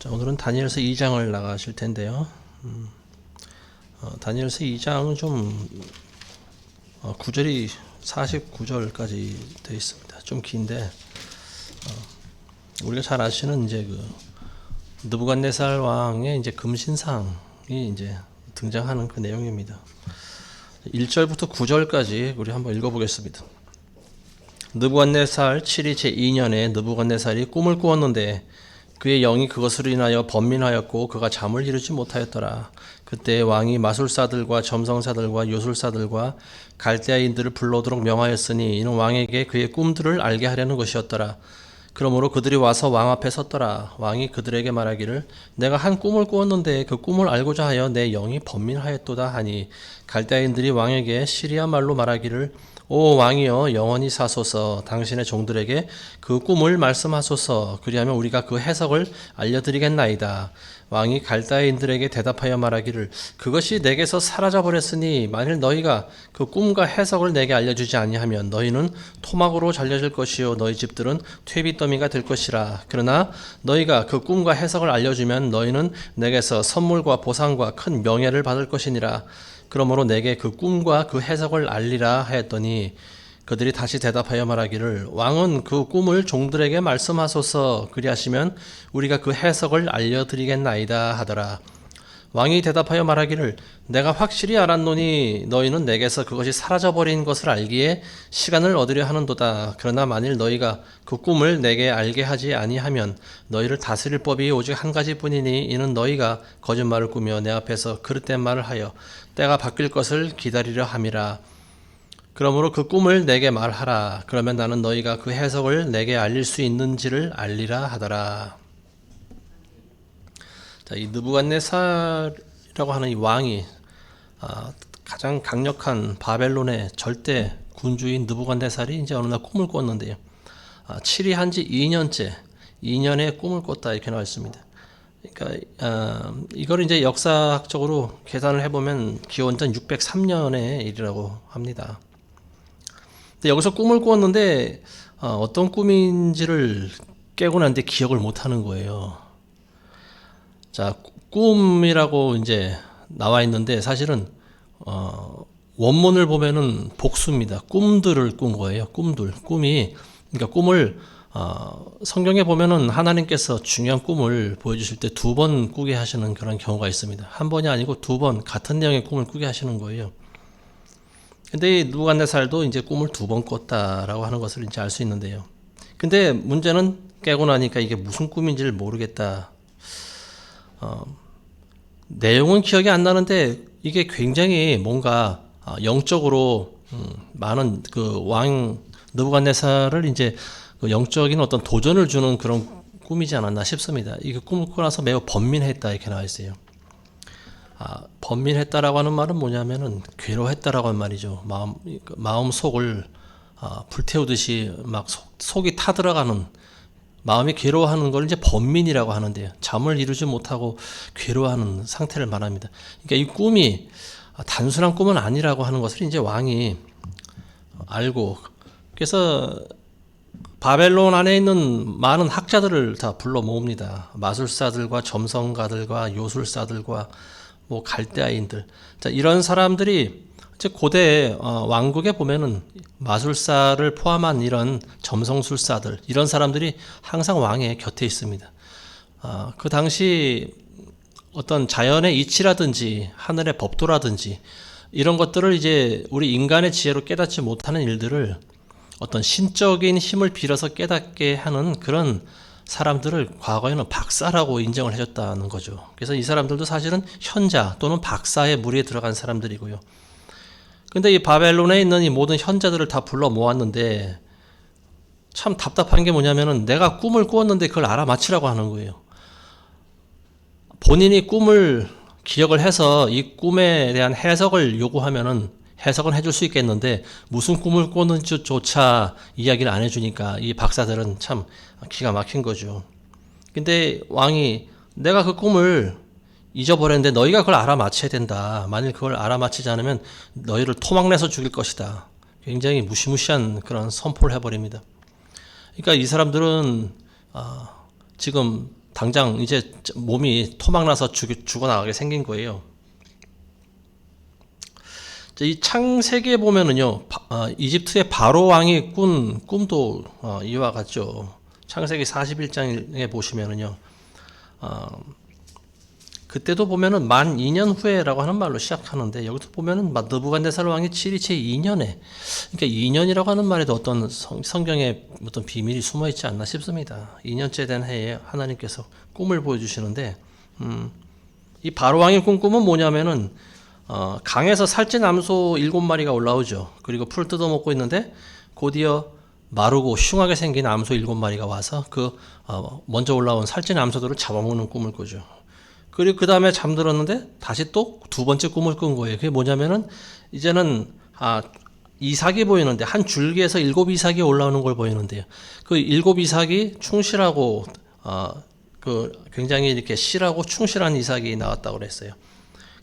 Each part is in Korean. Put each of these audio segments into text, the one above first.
자, 오늘은 다니엘서 2장을 나가실 텐데요. 다니엘서 2장은 좀 구절이 49절까지 되어 있습니다. 좀 긴데 우리가 잘 아시는 이제 그 느부갓네살 왕의 이제 금신상이 이제 등장하는 그 내용입니다. 1절부터 9절까지 우리 한번 읽어보겠습니다. 느부갓네살 7위 제2년에 느부갓네살이 꿈을 꾸었는데 그의 영이 그것으로 인하여 번민하였고 그가 잠을 이루지 못하였더라. 그때 왕이 마술사들과 점성사들과 요술사들과 갈대아인들을 불러오도록 명하였으니 이는 왕에게 그의 꿈들을 알게 하려는 것이었더라. 그러므로 그들이 와서 왕 앞에 섰더라. 왕이 그들에게 말하기를 내가 한 꿈을 꾸었는데 그 꿈을 알고자 하여 내 영이 번민하였도다 하니 갈대아인들이 왕에게 시리아 말로 말하기를 오 왕이여 영원히 사소서 당신의 종들에게 그 꿈을 말씀하소서 그리하면 우리가 그 해석을 알려드리겠나이다. 왕이 갈대아인들에게 대답하여 말하기를 그것이 내게서 사라져버렸으니 만일 너희가 그 꿈과 해석을 내게 알려주지 아니하면 너희는 토막으로 잘려질 것이요 너희 집들은 퇴비더미가 될 것이라. 그러나 너희가 그 꿈과 해석을 알려주면 너희는 내게서 선물과 보상과 큰 명예를 받을 것이니라. 그러므로 내게 그 꿈과 그 해석을 알리라 하였더니 그들이 다시 대답하여 말하기를 왕은 그 꿈을 종들에게 말씀하소서 그리하시면 우리가 그 해석을 알려드리겠나이다 하더라. 왕이 대답하여 말하기를 내가 확실히 알았노니 너희는 내게서 그것이 사라져버린 것을 알기에 시간을 얻으려 하는도다. 그러나 만일 너희가 그 꿈을 내게 알게 하지 아니하면 너희를 다스릴 법이 오직 한 가지뿐이니 이는 너희가 거짓말을 꾸며 내 앞에서 그릇된 말을 하여 때가 바뀔 것을 기다리려 함이라. 그러므로 그 꿈을 내게 말하라. 그러면 나는 너희가 그 해석을 내게 알릴 수 있는지를 알리라 하더라. 자, 이 느부갓네살이라고 하는 이 왕이 가장 강력한 바벨론의 절대 군주인 느부갓네살이 이제 어느 날 꿈을 꿨는데요. 치리한 지 2년에 꿈을 꿨다 이렇게 나와 있습니다. 그러니까 이걸 이제 역사학적으로 계산을 해보면 기원전 603년의 일이라고 합니다. 근데 여기서 꿈을 꾸었는데 어떤 꿈인지를 깨고 난 뒤에 기억을 못하는 거예요. 자, 꿈이라고 이제 나와 있는데 사실은 원문을 보면은 복수입니다. 꿈들을 꾼 거예요. 꿈이 그러니까 꿈을 성경에 보면은 하나님께서 중요한 꿈을 보여주실 때 두 번 꾸게 하시는 그런 경우가 있습니다. 한 번이 아니고 두 번 같은 내용의 꿈을 꾸게 하시는 거예요. 근데 이 느부갓네살도 이제 꿈을 두 번 꿨다라고 하는 것을 이제 알 수 있는데요. 근데 문제는 깨고 나니까 이게 무슨 꿈인지를 모르겠다. 내용은 기억이 안 나는데 이게 굉장히 뭔가 영적으로 많은 그 왕 느부갓네살을 이제 그 영적인 어떤 도전을 주는 그런 꿈이지 않았나 싶습니다. 이게 꿈을 꾸고 나서 매우 번민했다 이렇게 나와 있어요. 번민했다라고 하는 말은 뭐냐면은 괴로워했다라고 하는 말이죠. 마음 속을 불태우듯이 막 속이 타들어가는 마음이 괴로워하는 걸 이제 번민이라고 하는데요. 잠을 이루지 못하고 괴로워하는 상태를 말합니다. 그러니까 이 꿈이 단순한 꿈은 아니라고 하는 것을 이제 왕이 알고 그래서 바벨론 안에 있는 많은 학자들을 다 불러 모읍니다. 마술사들과 점성가들과 요술사들과 뭐 갈대아인들. 자, 이런 사람들이 이제 고대 왕국에 보면은 마술사를 포함한 이런 점성술사들 이런 사람들이 항상 왕의 곁에 있습니다. 그 당시 어떤 자연의 이치라든지 하늘의 법도라든지 이런 것들을 이제 우리 인간의 지혜로 깨닫지 못하는 일들을 어떤 신적인 힘을 빌어서 깨닫게 하는 그런 사람들을 과거에는 박사라고 인정을 해줬다는 거죠. 그래서 이 사람들도 사실은 현자 또는 박사의 무리에 들어간 사람들이고요. 근데 이 바벨론에 있는 이 모든 현자들을 다 불러 모았는데 참 답답한 게 뭐냐면은 내가 꿈을 꾸었는데 그걸 알아맞히라고 하는 거예요. 본인이 꿈을 기억을 해서 이 꿈에 대한 해석을 요구하면은 해석은 해줄 수 있겠는데 무슨 꿈을 꾸었는지조차 이야기를 안 해주니까 이 박사들은 참 기가 막힌 거죠. 근데 왕이 내가 그 꿈을 잊어버렸는데 너희가 그걸 알아맞혀야 된다. 만일 그걸 알아맞히지 않으면 너희를 토막내서 죽일 것이다. 굉장히 무시무시한 그런 선포를 해버립니다. 그러니까 이 사람들은 지금 당장 이제 몸이 토막나서 죽어나가게 생긴 거예요. 이 창세기에 보면은요, 이집트의 바로 왕이 꾼 꿈도 이와 같죠. 창세기 41장에 보시면은요, 그때도 보면은 만 2년 후에라고 하는 말로 시작하는데, 여기도 보면은 느부갓네살 왕이 치리체 2년에, 그러니까 2년이라고 하는 말에도 어떤 성경에 어떤 비밀이 숨어 있지 않나 싶습니다. 2년째 된 해에 하나님께서 꿈을 보여주시는데, 이 바로 왕이 꾼 꿈은 뭐냐면은, 강에서 살찐 암소 7마리가 올라오죠. 그리고 풀 뜯어먹고 있는데 곧이어 마르고 흉하게 생긴 암소 7마리가 와서 먼저 올라온 살찐 암소들을 잡아먹는 꿈을 꾸죠. 그리고 그 다음에 잠들었는데 다시 또 두 번째 꿈을 꾼 거예요. 그게 뭐냐면은 이제는 이삭이 보이는데 한 줄기에서 7이삭이 올라오는 걸 보이는데요. 그 7이삭이 충실하고 굉장히 이렇게 실하고 충실한 이삭이 나왔다고 그랬어요.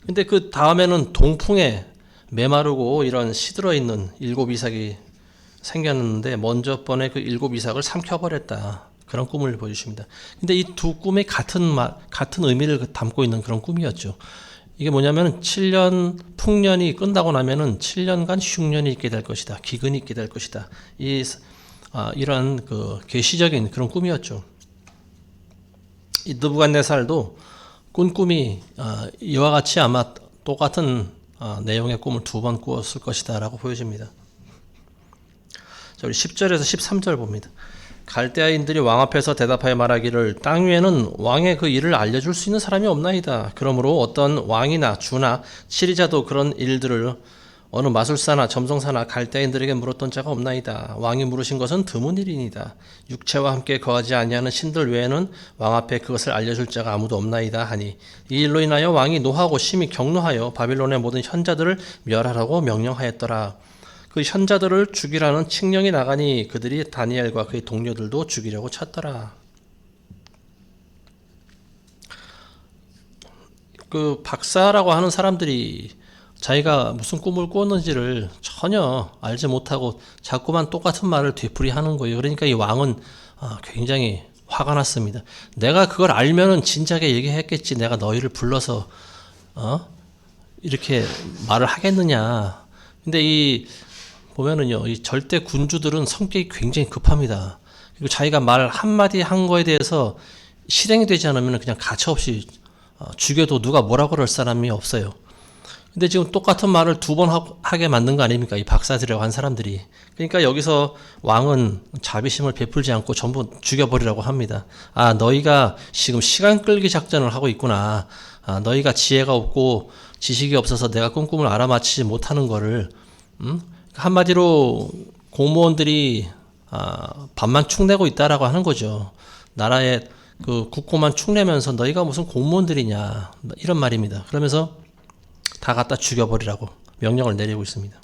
근데 그 다음에는 동풍에 메마르고 이런 시들어 있는 7이삭이 생겼는데 먼저 번에 그 7이삭을 삼켜버렸다. 그런 꿈을 보여주십니다. 근데 이 두 꿈이 같은 의미를 담고 있는 그런 꿈이었죠. 이게 뭐냐면 7년 풍년이 끝나고 나면은 7년간 흉년이 있게 될 것이다. 기근이 있게 될 것이다. 이런 계시적인 그런 꿈이었죠. 이 느부갓네살도 꾼 꿈이 이와 같이 아마 똑같은 내용의 꿈을 두 번 꾸었을 것이다 라고 보여집니다. 자, 우리 10절에서 13절 봅니다. 갈대아인들이 왕 앞에서 대답하여 말하기를 땅 위에는 왕의 그 일을 알려줄 수 있는 사람이 없나이다. 그러므로 어떤 왕이나 주나 치리자도 그런 일들을 어느 마술사나 점성사나 갈대아인들에게 물었던 자가 없나이다. 왕이 물으신 것은 드문 일이니이다. 육체와 함께 거하지 아니하는 신들 외에는 왕 앞에 그것을 알려줄 자가 아무도 없나이다 하니 이 일로 인하여 왕이 노하고 심히 격노하여 바빌론의 모든 현자들을 멸하라고 명령하였더라. 그 현자들을 죽이라는 칙령이 나가니 그들이 다니엘과 그의 동료들도 죽이려고 쳤더라. 그 박사라고 하는 사람들이 자기가 무슨 꿈을 꾸었는지를 전혀 알지 못하고 자꾸만 똑같은 말을 되풀이하는 거예요. 그러니까 이 왕은 굉장히 화가 났습니다. 내가 그걸 알면은 진작에 얘기했겠지. 내가 너희를 불러서 이렇게 말을 하겠느냐. 근데 보면은요, 이 절대 군주들은 성격이 굉장히 급합니다. 그리고 자기가 말 한마디 한 거에 대해서 실행이 되지 않으면 그냥 가차없이 죽여도 누가 뭐라고 그럴 사람이 없어요. 근데 지금 똑같은 말을 두 번 하게 만든 거 아닙니까? 이 박사들이라고 한 사람들이. 그러니까 여기서 왕은 자비심을 베풀지 않고 전부 죽여버리라고 합니다. 너희가 지금 시간 끌기 작전을 하고 있구나. 너희가 지혜가 없고 지식이 없어서 내가 꿈을 알아맞히지 못하는 거를, 한마디로 공무원들이 밥만 축내고 있다라고 하는 거죠. 나라의 그 국고만 축내면서 너희가 무슨 공무원들이냐 이런 말입니다. 그러면서 다 갖다 죽여버리라고 명령을 내리고 있습니다.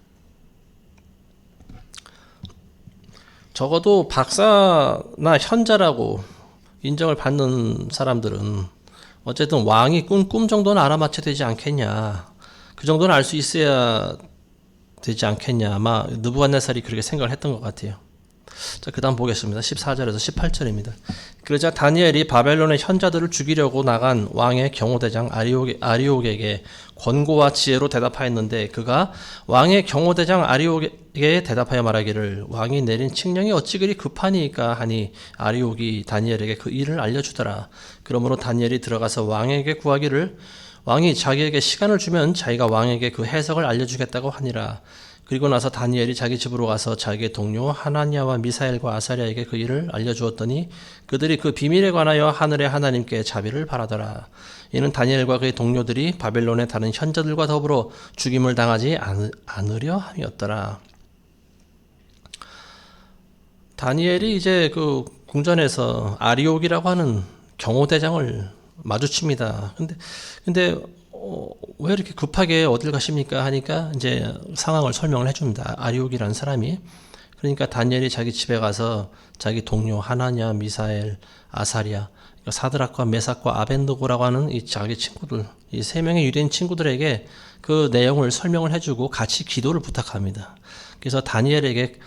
적어도 박사나 현자라고 인정을 받는 사람들은 어쨌든 왕이 꾼 꿈 정도는 알아맞혀야 되지 않겠냐. 그 정도는 알 수 있어야 되지 않겠냐. 아마 느부갓네살이 그렇게 생각을 했던 것 같아요. 자, 그 다음 보겠습니다. 14절에서 18절입니다. 그러자 다니엘이 바벨론의 현자들을 죽이려고 나간 왕의 경호대장 아리옥에게 권고와 지혜로 대답하였는데 그가 왕의 경호대장 아리옥에게 대답하여 말하기를 왕이 내린 칙령이 어찌 그리 급하니까 하니 아리옥이 다니엘에게 그 일을 알려주더라. 그러므로 다니엘이 들어가서 왕에게 구하기를 왕이 자기에게 시간을 주면 자기가 왕에게 그 해석을 알려주겠다고 하니라. 그리고 나서 다니엘이 자기 집으로 가서 자기의 동료 하나냐와 미사엘과 아사랴에게 그 일을 알려주었더니 그들이 그 비밀에 관하여 하늘의 하나님께 자비를 바라더라. 이는 다니엘과 그의 동료들이 바벨론의 다른 현자들과 더불어 죽임을 당하지 않으려 함이었더라. 다니엘이 이제 그 궁전에서 아리옥이라고 하는 경호대장을 마주칩니다. 근데 왜 이렇게 급하게 어딜 가십니까? 하니까 이제 상황을 설명을 해줍니다. 아리옥이라는 사람이. 그러니까 다니엘이 자기 집에 가서 자기 동료 하나냐, 미사엘, 아사랴, 사드락과 메삭과 아벤느고라고 하는 이 자기 친구들, 이 세 명의 유대인 친구들에게 그 내용을 설명을 해주고 같이 기도를 부탁합니다. 그래서 다니엘에게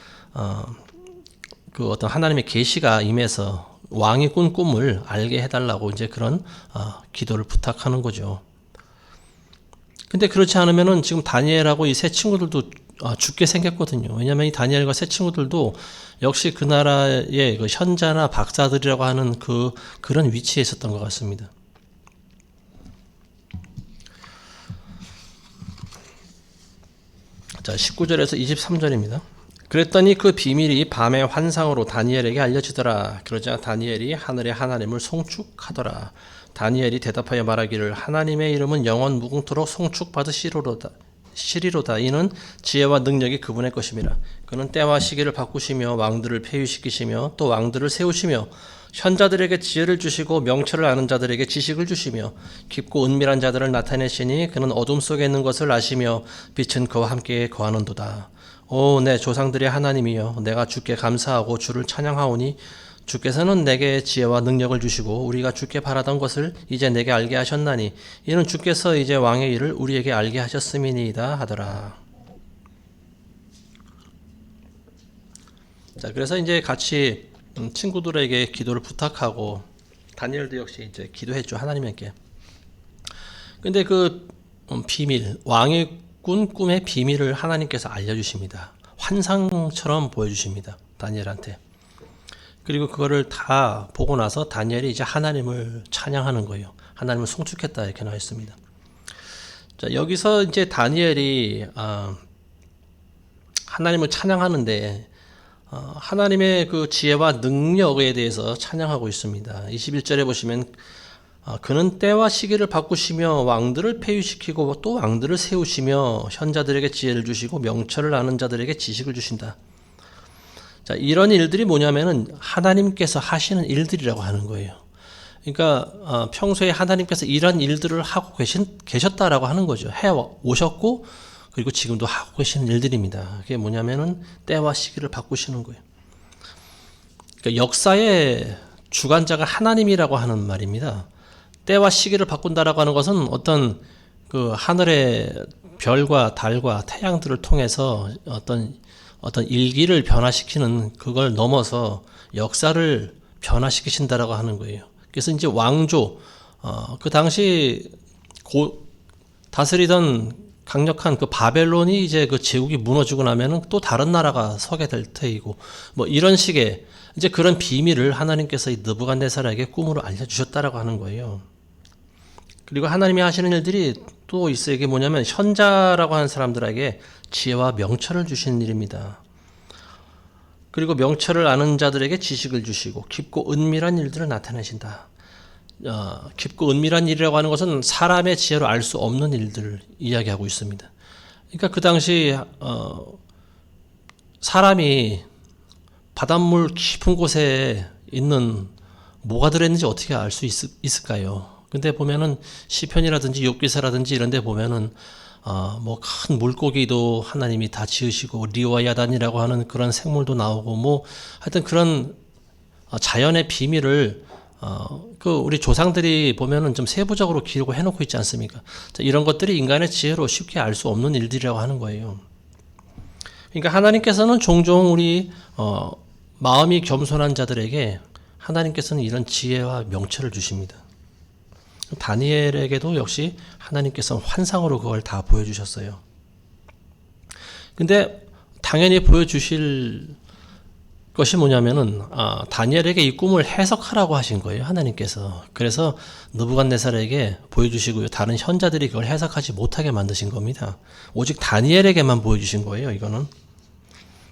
그 어떤 하나님의 계시가 임해서 왕이 꾼 꿈을 알게 해달라고 이제 그런 기도를 부탁하는 거죠. 근데 그렇지 않으면은 지금 다니엘하고 이 세 친구들도 죽게 생겼거든요. 왜냐하면 이 다니엘과 세 친구들도 역시 그 나라의 그 현자나 박사들이라고 하는 그런 위치에 있었던 것 같습니다. 자, 19절에서 23절입니다. 그랬더니 그 비밀이 밤의 환상으로 다니엘에게 알려지더라. 그러자 다니엘이 하늘의 하나님을 송축하더라. 다니엘이 대답하여 말하기를 하나님의 이름은 영원 무궁토록 송축받으시리로다. 이는 지혜와 능력이 그분의 것임이라. 그는 때와 시기를 바꾸시며 왕들을 폐위시키시며 또 왕들을 세우시며 현자들에게 지혜를 주시고 명철을 아는 자들에게 지식을 주시며 깊고 은밀한 자들을 나타내시니 그는 어둠 속에 있는 것을 아시며 빛은 그와 함께 거하는도다. 오, 내 조상들의 하나님이여, 내가 주께 감사하고 주를 찬양하오니 주께서는 내게 지혜와 능력을 주시고 우리가 주께 바라던 것을 이제 내게 알게 하셨나니 이는 주께서 이제 왕의 일을 우리에게 알게 하셨음이니이다 하더라. 자, 그래서 이제 같이 친구들에게 기도를 부탁하고 다니엘도 역시 이제 기도했죠, 하나님께. 근데 그 비밀, 왕의 꾼 꿈의 비밀을 하나님께서 알려주십니다. 환상처럼 보여주십니다, 다니엘한테. 그리고 그거를 다 보고 나서 다니엘이 이제 하나님을 찬양하는 거예요. 하나님을 송축했다 이렇게 나와 있습니다. 자, 여기서 이제 다니엘이 하나님을 찬양하는데 하나님의 그 지혜와 능력에 대해서 찬양하고 있습니다. 21절에 보시면 그는 때와 시기를 바꾸시며 왕들을 폐위시키고 또 왕들을 세우시며 현자들에게 지혜를 주시고 명철을 아는 자들에게 지식을 주신다. 자, 이런 일들이 뭐냐면은 하나님께서 하시는 일들이라고 하는 거예요. 그러니까 평소에 하나님께서 이런 일들을 하고 계셨다라고 하는 거죠. 해 오셨고 그리고 지금도 하고 계시는 일들입니다. 그게 뭐냐면은 때와 시기를 바꾸시는 거예요. 그러니까 역사의 주관자가 하나님이라고 하는 말입니다. 때와 시기를 바꾼다라고 하는 것은 어떤 그 하늘의 별과 달과 태양들을 통해서 어떤 일기를 변화시키는 그걸 넘어서 역사를 변화시키신다라고 하는 거예요. 그래서 이제 왕조, 그 당시 다스리던 강력한 그 바벨론이 이제 그 제국이 무너지고 나면은 또 다른 나라가 서게 될 테이고, 뭐 이런 식의 이제 그런 비밀을 하나님께서 이 느부갓네살에게 꿈으로 알려주셨다라고 하는 거예요. 그리고 하나님이 하시는 일들이 또 있어요. 이게 뭐냐면 현자라고 하는 사람들에게 지혜와 명철을 주시는 일입니다. 그리고 명철을 아는 자들에게 지식을 주시고 깊고 은밀한 일들을 나타내신다. 깊고 은밀한 일이라고 하는 것은 사람의 지혜로 알 수 없는 일들을 이야기하고 있습니다. 그러니까 그 당시 사람이 바닷물 깊은 곳에 있는 뭐가 들어있는지 어떻게 알 수 있을까요? 근데 보면은 시편이라든지 욥기서라든지 이런 데 보면은 뭐 큰 물고기도 하나님이 다 지으시고 리와야단이라고 하는 그런 생물도 나오고 뭐 하여튼 그런 자연의 비밀을 그 우리 조상들이 보면은 좀 세부적으로 기록을 해놓고 있지 않습니까? 자, 이런 것들이 인간의 지혜로 쉽게 알 수 없는 일들이라고 하는 거예요. 그러니까 하나님께서는 종종 우리 마음이 겸손한 자들에게 하나님께서는 이런 지혜와 명철을 주십니다. 다니엘에게도 역시 하나님께서 환상으로 그걸 다 보여주셨어요. 근데 당연히 보여주실 것이 뭐냐면은 다니엘에게 이 꿈을 해석하라고 하신 거예요, 하나님께서. 그래서 느부갓네살에게 보여주시고요, 다른 현자들이 그걸 해석하지 못하게 만드신 겁니다. 오직 다니엘에게만 보여주신 거예요, 이거는.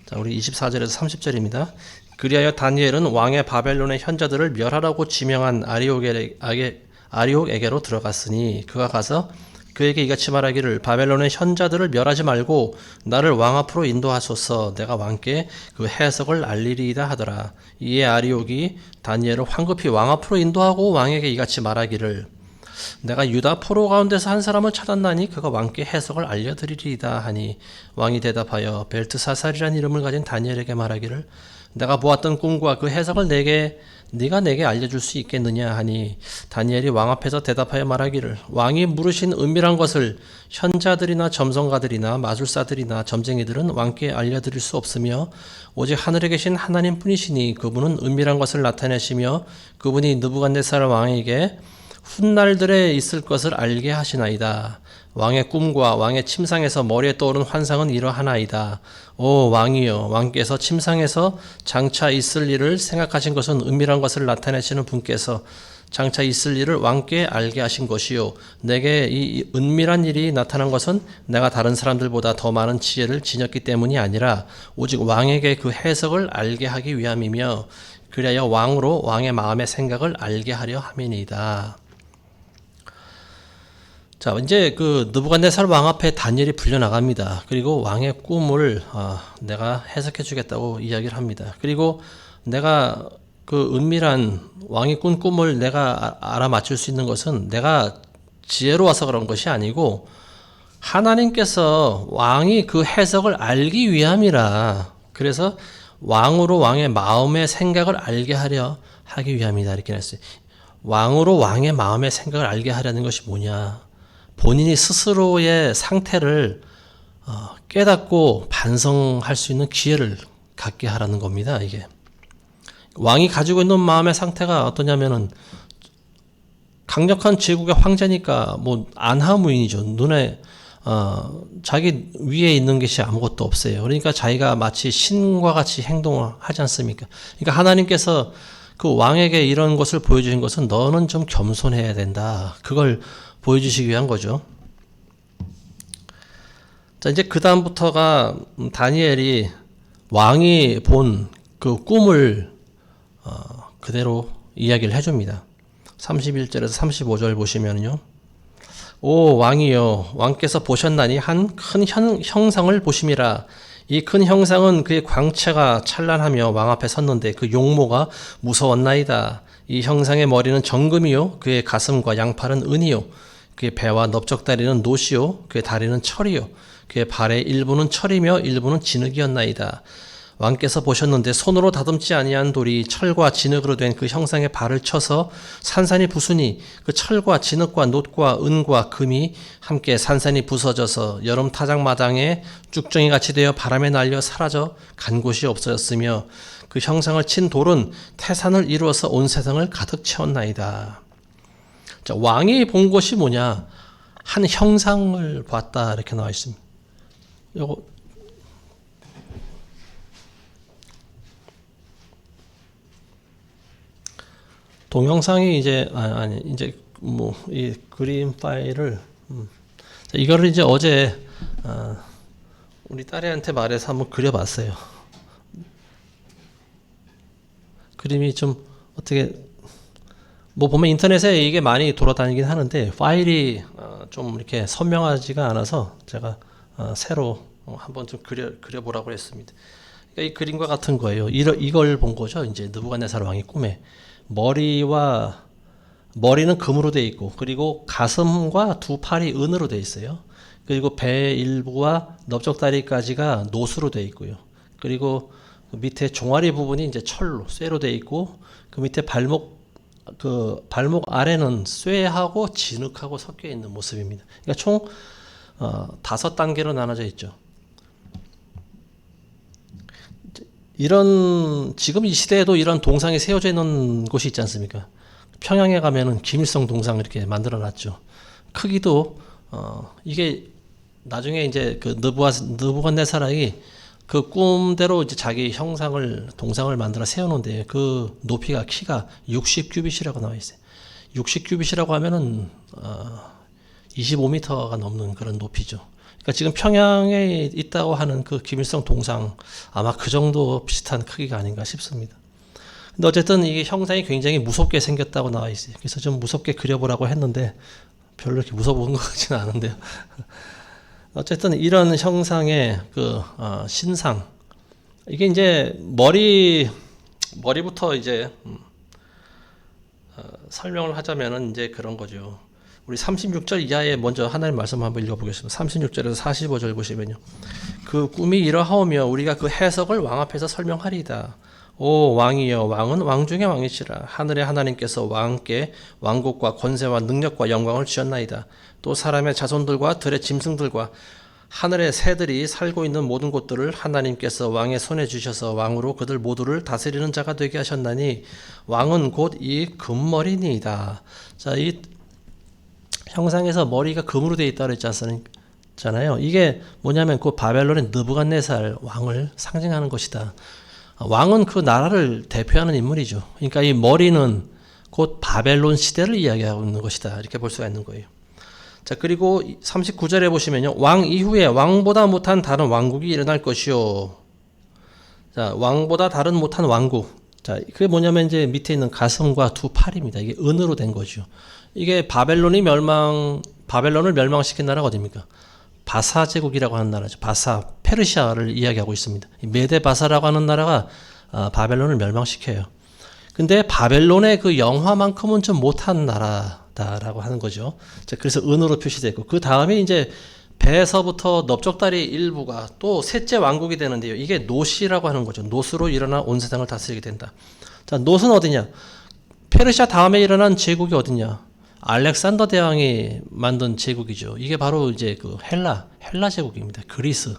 자, 우리 24절에서 30절입니다. 그리하여 다니엘은 왕의 바벨론의 현자들을 멸하라고 지명한 아리옥에게로 들어갔으니 그가 가서 그에게 이같이 말하기를 바벨론의 현자들을 멸하지 말고 나를 왕 앞으로 인도하소서. 내가 왕께 그 해석을 알리리이다 하더라. 이에 아리옥이 다니엘을 황급히 왕 앞으로 인도하고 왕에게 이같이 말하기를 내가 유다 포로 가운데서 한 사람을 찾았나니 그가 왕께 해석을 알려드리리이다 하니 왕이 대답하여 벨트사살이라는 이름을 가진 다니엘에게 말하기를 내가 보았던 꿈과 그 해석을 네가 내게 알려줄 수 있겠느냐 하니 다니엘이 왕 앞에서 대답하여 말하기를 왕이 물으신 은밀한 것을 현자들이나 점성가들이나 마술사들이나 점쟁이들은 왕께 알려드릴 수 없으며 오직 하늘에 계신 하나님 뿐이시니 그분은 은밀한 것을 나타내시며 그분이 느부갓네살 왕에게 훗날들에 있을 것을 알게 하시나이다. 왕의 꿈과 왕의 침상에서 머리에 떠오른 환상은 이러하나이다. 오 왕이여, 왕께서 침상에서 장차 있을 일을 생각하신 것은 은밀한 것을 나타내시는 분께서 장차 있을 일을 왕께 알게 하신 것이요, 내게 이 은밀한 일이 나타난 것은 내가 다른 사람들보다 더 많은 지혜를 지녔기 때문이 아니라 오직 왕에게 그 해석을 알게 하기 위함이며 그리하여 왕으로 왕의 마음의 생각을 알게 하려 함이니이다. 자, 이제 그 느부갓네살 왕 앞에 다니엘이 불려나갑니다. 그리고 왕의 꿈을 내가 해석해 주겠다고 이야기를 합니다. 그리고 내가 그 은밀한 왕이 꾼 꿈을 내가 알아맞힐 수 있는 것은 내가 지혜로워서 그런 것이 아니고 하나님께서 왕이 그 해석을 알기 위함이라. 그래서 왕으로 왕의 마음의 생각을 알게 하려 하기 위함이다, 이렇게 했어요. 왕으로 왕의 마음의 생각을 알게 하려는 것이 뭐냐? 본인이 스스로의 상태를 깨닫고 반성할 수 있는 기회를 갖게 하라는 겁니다. 이게 왕이 가지고 있는 마음의 상태가 어떠냐면은 강력한 제국의 황제니까 뭐 안하무인이죠. 눈에 자기 위에 있는 것이 아무것도 없어요. 그러니까 자기가 마치 신과 같이 행동을 하지 않습니까? 그러니까 하나님께서 그 왕에게 이런 것을 보여주신 것은 너는 좀 겸손해야 된다. 그걸 보여주시기 위한 거죠. 자, 이제 그 다음부터가 다니엘이 왕이 본 그 꿈을 그대로 이야기를 해줍니다. 31절에서 35절 보시면요. 오 왕이여, 왕께서 보셨나니 한 큰 형상을 보심이라. 이 큰 형상은 그의 광채가 찬란하며 왕 앞에 섰는데 그 용모가 무서웠나이다. 이 형상의 머리는 정금이요, 그의 가슴과 양팔은 은이요, 그의 배와 넓적다리는 노시요, 그의 다리는 철이요, 그의 발의 일부는 철이며 일부는 진흙이었나이다. 왕께서 보셨는데 손으로 다듬지 아니한 돌이 철과 진흙으로 된 그 형상의 발을 쳐서 산산이 부수니 그 철과 진흙과 놋과 은과 금이 함께 산산이 부서져서 여름 타작마당에 쭉정이같이 되어 바람에 날려 사라져 간 곳이 없어졌으며 그 형상을 친 돌은 태산을 이루어서 온 세상을 가득 채웠나이다. 자, 왕이 본 것이 뭐냐? 한 형상을 봤다, 이렇게 나와 있습니다. 요거 동영상이 이제 이제 뭐 이 그림 파일을 이거를 이제 어제 우리 딸애한테 말해서 한번 그려봤어요. 그림이 좀 어떻게 뭐 보면 인터넷에 이게 많이 돌아다니긴 하는데 파일이 좀 이렇게 선명하지가 않아서 제가 새로 한번 좀 그려보라고 했습니다. 그러니까 이 그림과 같은 거예요. 이걸 본 거죠. 이제 느부갓네살 왕의 꿈에 머리는 금으로 되어 있고, 그리고 가슴과 두 팔이 은으로 되어 있어요. 그리고 배 일부와 넓적다리까지가 노수로 되어 있고요. 그리고 그 밑에 종아리 부분이 이제 철로 쇠로 되어 있고, 그 밑에 발목 아래는 쇠하고 진흙하고 섞여 있는 모습입니다. 그러니까 총 5단계로 나눠져 있죠. 지금 이 시대에도 이런 동상이 세워져 있는 곳이 있지 않습니까? 평양에 가면은 김일성 동상 이렇게 만들어 놨죠. 크기도, 이게 나중에 이제 그 느부갓네살이 그 꿈대로 이제 자기 동상을 만들어 세우는데 그 높이가 키가 60규빗이라고 나와 있어요. 60규빗이라고 하면은, 25m가 넘는 그런 높이죠. 그러니까 지금 평양에 있다고 하는 그 김일성 동상 아마 그 정도 비슷한 크기가 아닌가 싶습니다. 근데 어쨌든 이게 형상이 굉장히 무섭게 생겼다고 나와 있어요. 그래서 좀 무섭게 그려보라고 했는데 별로 이렇게 무서워 보는 것 같지는 않은데요. 어쨌든 이런 형상의 그 신상, 이게 이제 머리부터 이제 설명을 하자면은 이제 그런 거죠. 우리 36절 이하에 먼저 하나님 말씀 한번 읽어보겠습니다. 36절에서 45절 보시면요. 그 꿈이 이러하오며 우리가 그 해석을 왕 앞에서 설명하리이다. 오 왕이여 왕은 왕 중의 왕이시라. 하늘의 하나님께서 왕께 왕국과 권세와 능력과 영광을 주셨나이다. 또 사람의 자손들과 들의 짐승들과 하늘의 새들이 살고 있는 모든 곳들을 하나님께서 왕의 손에 주셔서 왕으로 그들 모두를 다스리는 자가 되게 하셨나니 왕은 곧 이 금머리니이다. 자, 이 형상에서 머리가 금으로 되어 있다 그랬잖아요. 이게 뭐냐면 그 바벨론의 느부갓네살 왕을 상징하는 것이다. 왕은 그 나라를 대표하는 인물이죠. 그러니까 이 머리는 곧 바벨론 시대를 이야기하고 있는 것이다. 이렇게 볼 수가 있는 거예요. 자, 그리고 39절에 보시면요. 왕 이후에 왕보다 못한 다른 왕국이 일어날 것이요. 자, 왕보다 다른 못한 왕국. 자, 그게 뭐냐면 이제 밑에 있는 가슴과 두 팔입니다. 이게 은으로 된 거죠. 이게 바벨론을 멸망시킨 나라가 어디입니까? 바사 제국이라고 하는 나라죠. 바사, 페르시아를 이야기하고 있습니다. 메데 바사라고 하는 나라가 바벨론을 멸망시켜요. 근데 바벨론의 그 영화만큼은 좀 못한 나라다라고 하는 거죠. 자, 그래서 은으로 표시되고 그 다음에 이제 배에서부터 넓적다리 일부가 또 셋째 왕국이 되는데요. 이게 노시라고 하는 거죠. 노스로 일어나 온 세상을 다스리게 된다. 자, 노스는 어디냐? 페르시아 다음에 일어난 제국이 어디냐? 알렉산더 대왕이 만든 제국이죠. 이게 바로 이제 그 헬라 제국입니다. 그리스.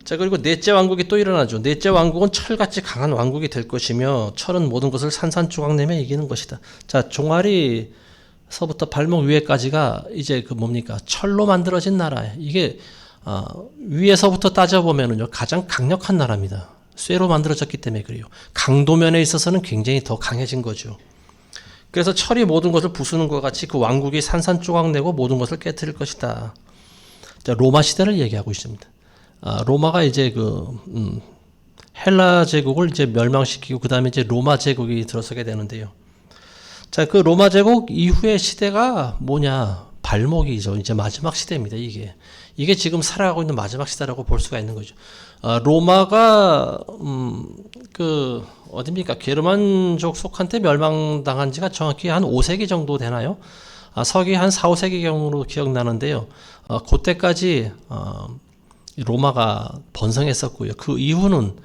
자, 그리고 넷째 왕국이 또 일어나죠. 넷째 왕국은 철같이 강한 왕국이 될 것이며 철은 모든 것을 산산조각 내며 이기는 것이다. 자, 종아리서부터 발목 위에까지가 이제 그 뭡니까? 철로 만들어진 나라예요. 이게 위에서부터 따져보면은요 가장 강력한 나라입니다. 쇠로 만들어졌기 때문에 그래요. 강도면에 있어서는 굉장히 더 강해진 거죠. 그래서 철이 모든 것을 부수는 것 같이 그 왕국이 산산조각 내고 모든 것을 깨뜨릴 것이다. 자, 로마 시대를 얘기하고 있습니다. 로마가 이제 헬라 제국을 이제 멸망시키고 그 다음에 이제 로마 제국이 들어서게 되는데요. 자, 그 로마 제국 이후의 시대가 뭐냐? 발목이죠. 이제 마지막 시대입니다. 이게 지금 살아가고 있는 마지막 시대라고 볼 수가 있는 거죠. 로마가 어딥니까? 게르만족 속한테 멸망당한 지가 정확히 한 5세기 정도 되나요? 서기 한 4, 5세기경으로 기억나는데요. 그때까지 로마가 번성했었고요. 그 이후는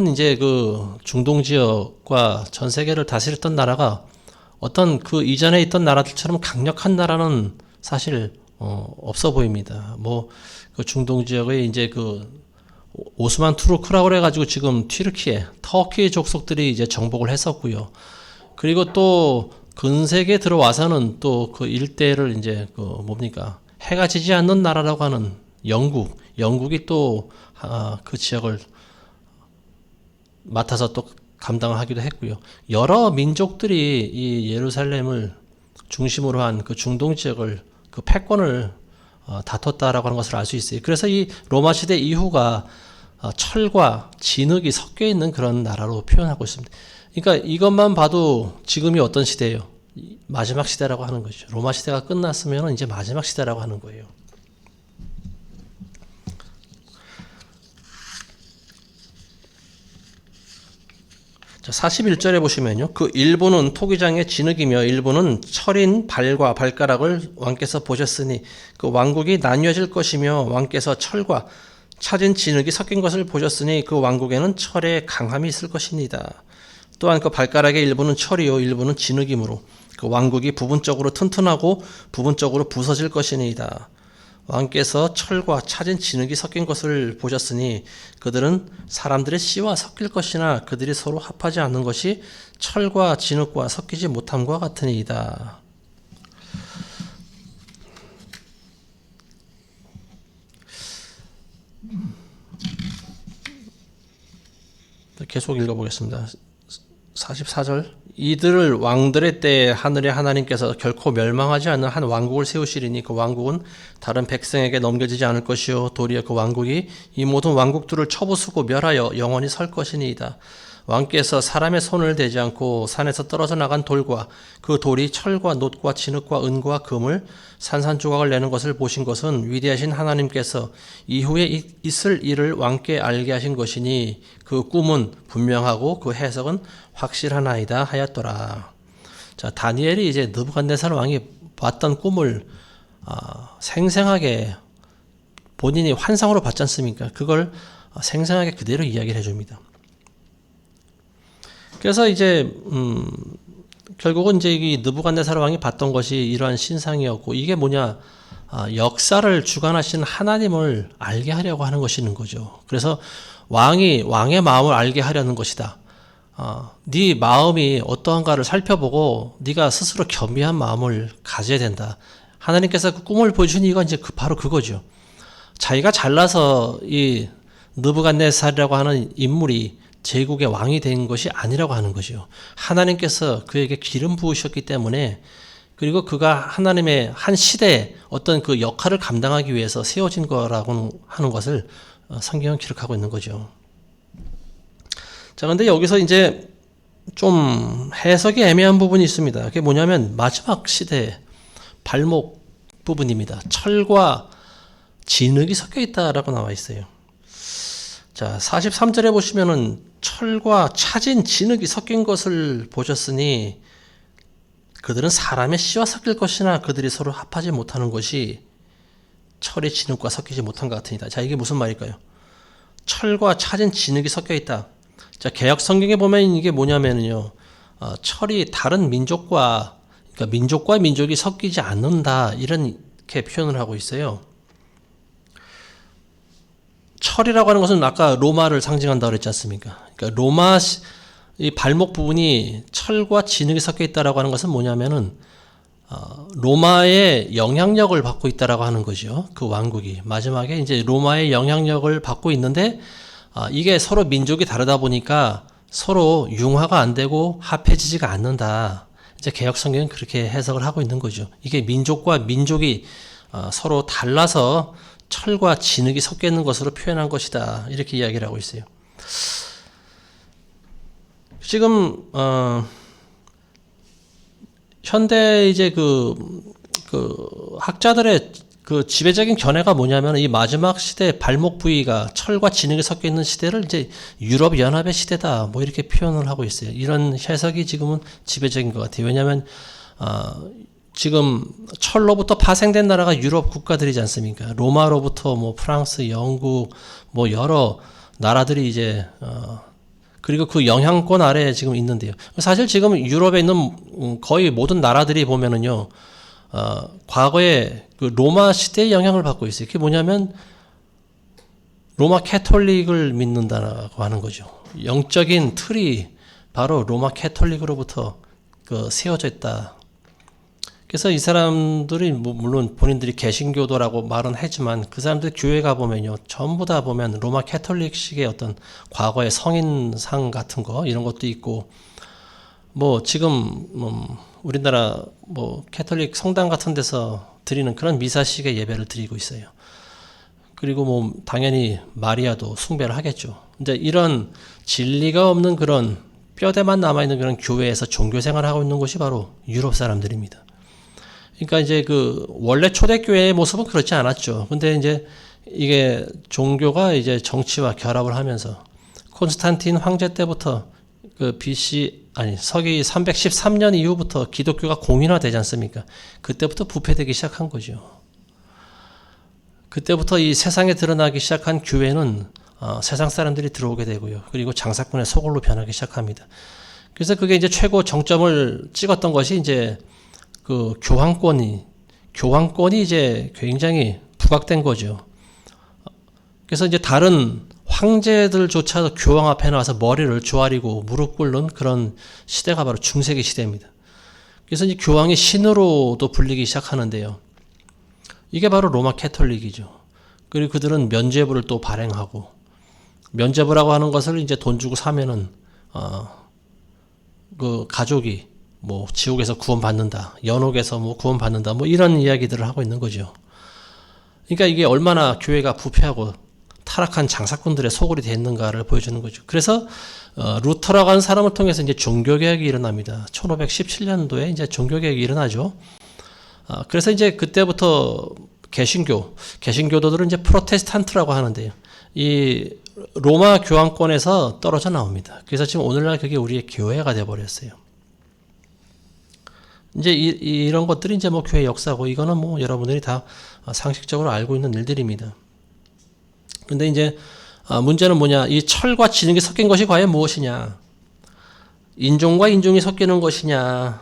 이제 그 중동 지역과 전 세계를 다스렸던 나라가 어떤 그 이전에 있던 나라들처럼 강력한 나라는 사실 없어 보입니다. 그 중동 지역의 이제 그 오스만 투르크라고 그래가지고 지금 터키 족속들이 이제 정복을 했었고요. 그리고 또 근세기에 들어와서는 또 그 일대를 이제 해가 지지 않는 나라라고 하는 영국이 또 그 지역을 맡아서 또 감당을 하기도 했고요. 여러 민족들이 이 예루살렘을 중심으로 한 그 중동 지역을 그 패권을 다퉜다라고 하는 것을 알 수 있어요. 그래서 이 로마 시대 이후가 철과 진흙이 섞여 있는 그런 나라로 표현하고 있습니다. 그러니까 이것만 봐도 지금이 어떤 시대예요? 마지막 시대라고 하는 거죠. 로마 시대가 끝났으면 이제 마지막 시대라고 하는 거예요. 자, 41절에 보시면요. 그 일부는 토기장의 진흙이며 일부는 철인 발과 발가락을 왕께서 보셨으니 그 왕국이 나뉘어질 것이며 왕께서 철과 차진 진흙이 섞인 것을 보셨으니 그 왕국에는 철의 강함이 있을 것입니다. 또한 그 발가락의 일부는 철이요 일부는 진흙이므로 그 왕국이 부분적으로 튼튼하고 부분적으로 부서질 것이니이다. 왕께서 철과 차진 진흙이 섞인 것을 보셨으니 그들은 사람들의 씨와 섞일 것이나 그들이 서로 합하지 않는 것이 철과 진흙과 섞이지 못함과 같으니이다. 계속 읽어보겠습니다. 44절 이들을 왕들의 때에 하늘의 하나님께서 결코 멸망하지 않는 한 왕국을 세우시리니 그 왕국은 다른 백성에게 넘겨지지 않을 것이요 도리어 그 왕국이 이 모든 왕국들을 쳐부수고 멸하여 영원히 설 것이니이다. 왕께서 사람의 손을 대지 않고 산에서 떨어져 나간 돌과 그 돌이 철과 놋과 진흙과 은과 금을 산산조각을 내는 것을 보신 것은 위대하신 하나님께서 이후에 있을 일을 왕께 알게 하신 것이니 그 꿈은 분명하고 그 해석은 확실하나이다 하였더라. 자, 다니엘이 이제 느부갓네살 왕이 봤던 꿈을 생생하게 본인이 환상으로 봤지 않습니까? 그걸 생생하게 그대로 이야기를 해줍니다. 그래서 이제 결국은 이제 이 느부갓네살 왕이 봤던 것이 이러한 신상이었고, 이게 뭐냐, 역사를 주관하시는 하나님을 알게 하려고 하는 것이는 거죠. 그래서 왕의 마음을 알게 하려는 것이다. 네 마음이 어떠한가를 살펴보고 네가 스스로 겸비한 마음을 가져야 된다. 하나님께서 그 꿈을 보여주신 이유가 이제 바로 그거죠. 자기가 잘나서 이 느부갓네살이라고 하는 인물이 제국의 왕이 된 것이 아니라고 하는 거죠. 하나님께서 그에게 기름 부으셨기 때문에, 그리고 그가 하나님의 한 시대에 어떤 그 역할을 감당하기 위해서 세워진 거라고 하는 것을 성경은 기록하고 있는 거죠. 자, 근데 여기서 이제 좀 해석이 애매한 부분이 있습니다. 그게 뭐냐면 마지막 시대 발목 부분입니다. 철과 진흙이 섞여 있다라고 나와 있어요. 자, 43절에 보시면은 철과 차진 진흙이 섞인 것을 보셨으니 그들은 사람의 씨와 섞일 것이나 그들이 서로 합하지 못하는 것이 철이 진흙과 섞이지 못한 것 같으니다. 자, 이게 무슨 말일까요? 철과 차진 진흙이 섞여 있다. 자, 개역 성경에 보면 이게 뭐냐면요, 철이 다른 민족과, 그러니까 민족과 민족이 섞이지 않는다, 이렇게 표현을 하고 있어요. 철이라고 하는 것은 아까 로마를 상징한다고 그랬지 않습니까? 그러니까 로마 이 발목 부분이 철과 진흙이 섞여 있다라고 하는 것은 뭐냐면은 로마의 영향력을 받고 있다라고 하는 거죠. 그 왕국이 마지막에 이제 로마의 영향력을 받고 있는데, 이게 서로 민족이 다르다 보니까 서로 융화가 안 되고 합해지지가 않는다. 이제 개역 성경은 그렇게 해석을 하고 있는 거죠. 이게 민족과 민족이 서로 달라서 철과 진흙이 섞여 있는 것으로 표현한 것이다. 이렇게 이야기를 하고 있어요. 지금 현대 이제 그 학자들의 그 지배적인 견해가 뭐냐면, 이 마지막 시대 발목 부위가 철과 진흙이 섞여 있는 시대를 이제 유럽 연합의 시대다, 뭐 이렇게 표현을 하고 있어요. 이런 해석이 지금은 지배적인 것 같아요. 왜냐하면 지금 철로부터 파생된 나라가 유럽 국가들이지 않습니까? 로마로부터 뭐 프랑스, 영국, 뭐 여러 나라들이 이제 그리고 그 영향권 아래에 지금 있는데요. 사실 지금 유럽에 있는 거의 모든 나라들이 보면은요, 과거에 그 로마 시대의 영향을 받고 있어요. 그게 뭐냐면 로마 캐톨릭을 믿는다고 하는 거죠. 영적인 틀이 바로 로마 캐톨릭으로부터 그 세워져 있다. 그래서 이 사람들이 물론 본인들이 개신교도라고 말은 하지만 그 사람들 교회 가 보면요, 전부 다 보면 로마 캐톨릭식의 어떤 과거의 성인상 같은 거 이런 것도 있고, 뭐 지금 우리나라 뭐 캐톨릭 성당 같은 데서 드리는 그런 미사식의 예배를 드리고 있어요. 그리고 뭐 당연히 마리아도 숭배를 하겠죠. 근데 이런 진리가 없는 그런 뼈대만 남아있는 그런 교회에서 종교 생활을 하고 있는 곳이 바로 유럽 사람들입니다. 그러니까 이제 그 원래 초대교회의 모습은 그렇지 않았죠. 근데 이제 이게 종교가 이제 정치와 결합을 하면서 콘스탄틴 황제 때부터 그 서기 313년 이후부터 기독교가 공인화되지 않습니까? 그때부터 부패되기 시작한 거죠. 그때부터 이 세상에 드러나기 시작한 교회는 세상 사람들이 들어오게 되고요. 그리고 장사꾼의 소굴로 변하기 시작합니다. 그래서 그게 이제 최고 정점을 찍었던 것이 이제 그 교황권이 이제 굉장히 부각된 거죠. 그래서 이제 다른 황제들조차도 교황 앞에 나와서 머리를 조아리고 무릎 꿇는 그런 시대가 바로 중세기 시대입니다. 그래서 이제 교황이 신으로도 불리기 시작하는데요. 이게 바로 로마 캐톨릭이죠. 그리고 그들은 면죄부를 또 발행하고, 면죄부라고 하는 것을 이제 돈 주고 사면은 그 가족이 뭐 지옥에서 구원받는다, 연옥에서 뭐 구원받는다, 뭐 이런 이야기들을 하고 있는 거죠. 그러니까 이게 얼마나 교회가 부패하고 타락한 장사꾼들의 소굴이 됐는가를 보여주는 거죠. 그래서 루터라고 하는 사람을 통해서 이제 종교개혁이 일어납니다. 1517년도에 이제 종교개혁이 일어나죠. 그래서 이제 그때부터 개신교도들은 이제 프로테스탄트라고 하는데요. 이 로마 교황권에서 떨어져 나옵니다. 그래서 지금 오늘날 그게 우리의 교회가 되어버렸어요. 이제 이런 것들이 이제 뭐 교회 역사고, 이거는 뭐 여러분들이 다 상식적으로 알고 있는 일들입니다. 근데 이제 문제는 뭐냐, 이 철과 진흙이 섞인 것이 과연 무엇이냐. 인종과 인종이 섞이는 것이냐?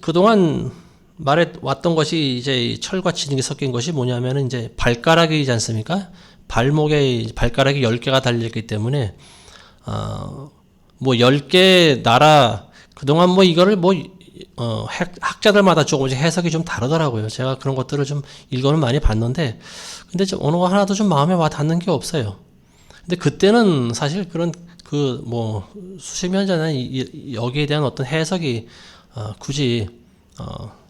그동안 말해 왔던 것이 이제 철과 진흙이 섞인 것이 뭐냐면은 이제 발가락이지 않습니까? 발목에 발가락이 10개가 달려있기 때문에, 뭐 10개 나라, 그동안 뭐 이거를 뭐, 학자들마다 조금씩 해석이 좀 다르더라고요. 제가 그런 것들을 좀 읽어는 많이 봤는데, 근데 좀 어느 거 하나도 좀 마음에 와 닿는 게 없어요. 근데 그때는 사실 그런 뭐 수십 년 전에 여기에 대한 어떤 해석이 굳이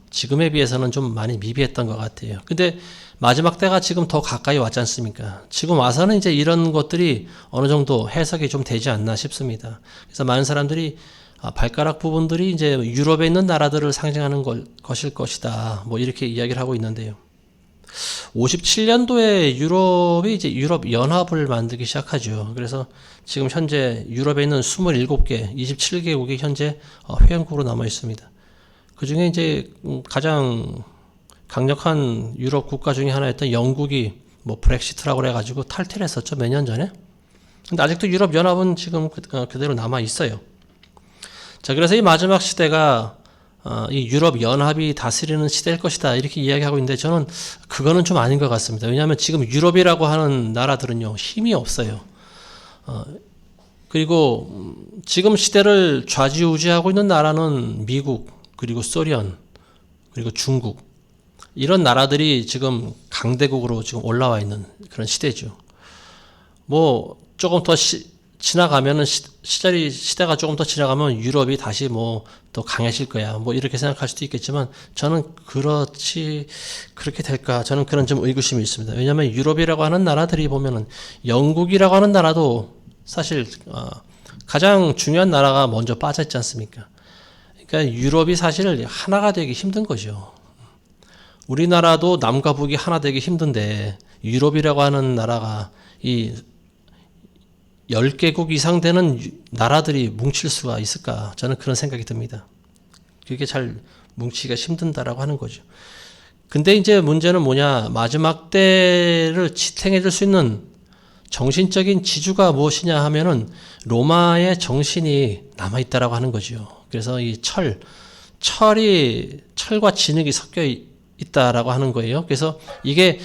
지금에 비해서는 좀 많이 미비했던 것 같아요. 근데 마지막 때가 지금 더 가까이 왔지 않습니까? 지금 와서는 이제 이런 것들이 어느 정도 해석이 좀 되지 않나 싶습니다. 그래서 많은 사람들이 발가락 부분들이 이제 유럽에 있는 나라들을 상징하는 것일 것이다. 뭐 이렇게 이야기를 하고 있는데요. 57년도에 유럽이 이제 유럽 연합을 만들기 시작하죠. 그래서 지금 현재 유럽에 있는 27개, 27개국이 현재 회원국으로 남아 있습니다. 그 중에 이제 가장 강력한 유럽 국가 중에 하나였던 영국이 뭐 브렉시트라고 해가지고 탈퇴를 했었죠. 몇 년 전에. 근데 아직도 유럽 연합은 지금 그대로 남아 있어요. 자, 그래서 이 마지막 시대가 이 유럽 연합이 다스리는 시대일 것이다 이렇게 이야기하고 있는데 저는 그거는 좀 아닌 것 같습니다. 왜냐하면 지금 유럽이라고 하는 나라들은요 힘이 없어요. 그리고 지금 시대를 좌지우지하고 있는 나라는 미국 그리고 소련 그리고 중국 이런 나라들이 지금 강대국으로 지금 올라와 있는 그런 시대죠. 뭐 조금 더 지나가면은 시대가 조금 더 지나가면 유럽이 다시 뭐 더 강해질 거야. 뭐 이렇게 생각할 수도 있겠지만 저는 그렇게 될까? 저는 그런 좀 의구심이 있습니다. 왜냐하면 유럽이라고 하는 나라들이 보면은 영국이라고 하는 나라도 사실 가장 중요한 나라가 먼저 빠졌지 않습니까? 그러니까 유럽이 사실 하나가 되기 힘든 거죠. 우리나라도 남과 북이 하나 되기 힘든데 유럽이라고 하는 나라가 이 10개국 이상 되는 나라들이 뭉칠 수가 있을까? 저는 그런 생각이 듭니다. 그게 잘 뭉치기가 힘든다라고 하는 거죠. 근데 이제 문제는 뭐냐? 마지막 때를 지탱해 줄 수 있는 정신적인 지주가 무엇이냐 하면은 로마의 정신이 남아있다라고 하는 거죠. 그래서 이 철과 진흙이 섞여 있다라고 하는 거예요. 그래서 이게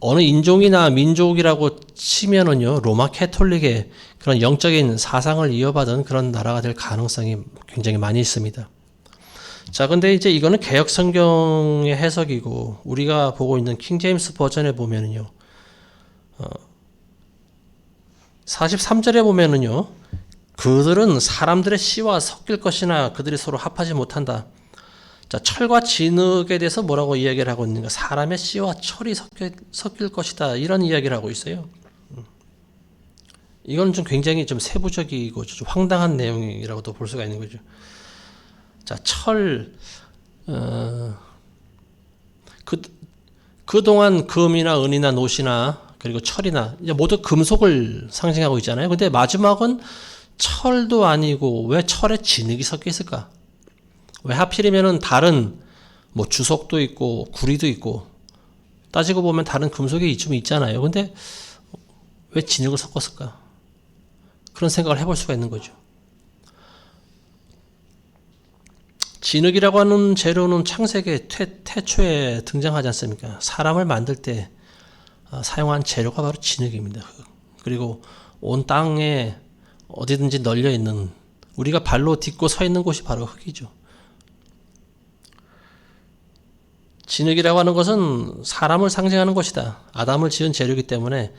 어느 인종이나 민족이라고 치면은요, 로마 캐톨릭의 그런 영적인 사상을 이어받은 그런 나라가 될 가능성이 굉장히 많이 있습니다. 자, 근데 이제 이거는 개역 성경의 해석이고, 우리가 보고 있는 킹 제임스 버전에 보면은요, 43절에 보면은요, 그들은 사람들의 씨와 섞일 것이나 그들이 서로 합하지 못한다. 자, 철과 진흙에 대해서 뭐라고 이야기를 하고 있는가? 사람의 씨와 철이 섞일 것이다. 이런 이야기를 하고 있어요. 이건 좀 굉장히 좀 세부적이고 좀 황당한 내용이라고도 볼 수가 있는 거죠. 자, 그동안 금이나 은이나 노시나 그리고 철이나 이제 모두 금속을 상징하고 있잖아요. 근데 마지막은 철도 아니고 왜 철에 진흙이 섞여 있을까? 왜 하필이면은 다른 뭐 주석도 있고 구리도 있고 따지고 보면 다른 금속이 좀 있잖아요. 근데 왜 진흙을 섞었을까? 그런 생각을 해볼 수가 있는 거죠. 진흙이라고 하는 재료는 창세기 태초에 등장하지 않습니까? 사람을 만들 때 사용한 재료가 바로 진흙입니다. 그리고 온 땅에 어디든지 널려 있는 우리가 발로 딛고 서 있는 곳이 바로 흙이죠. 진흙이라고 하는 것은 사람을 상징하는 것이다. 아담을 지은 재료이기 때문에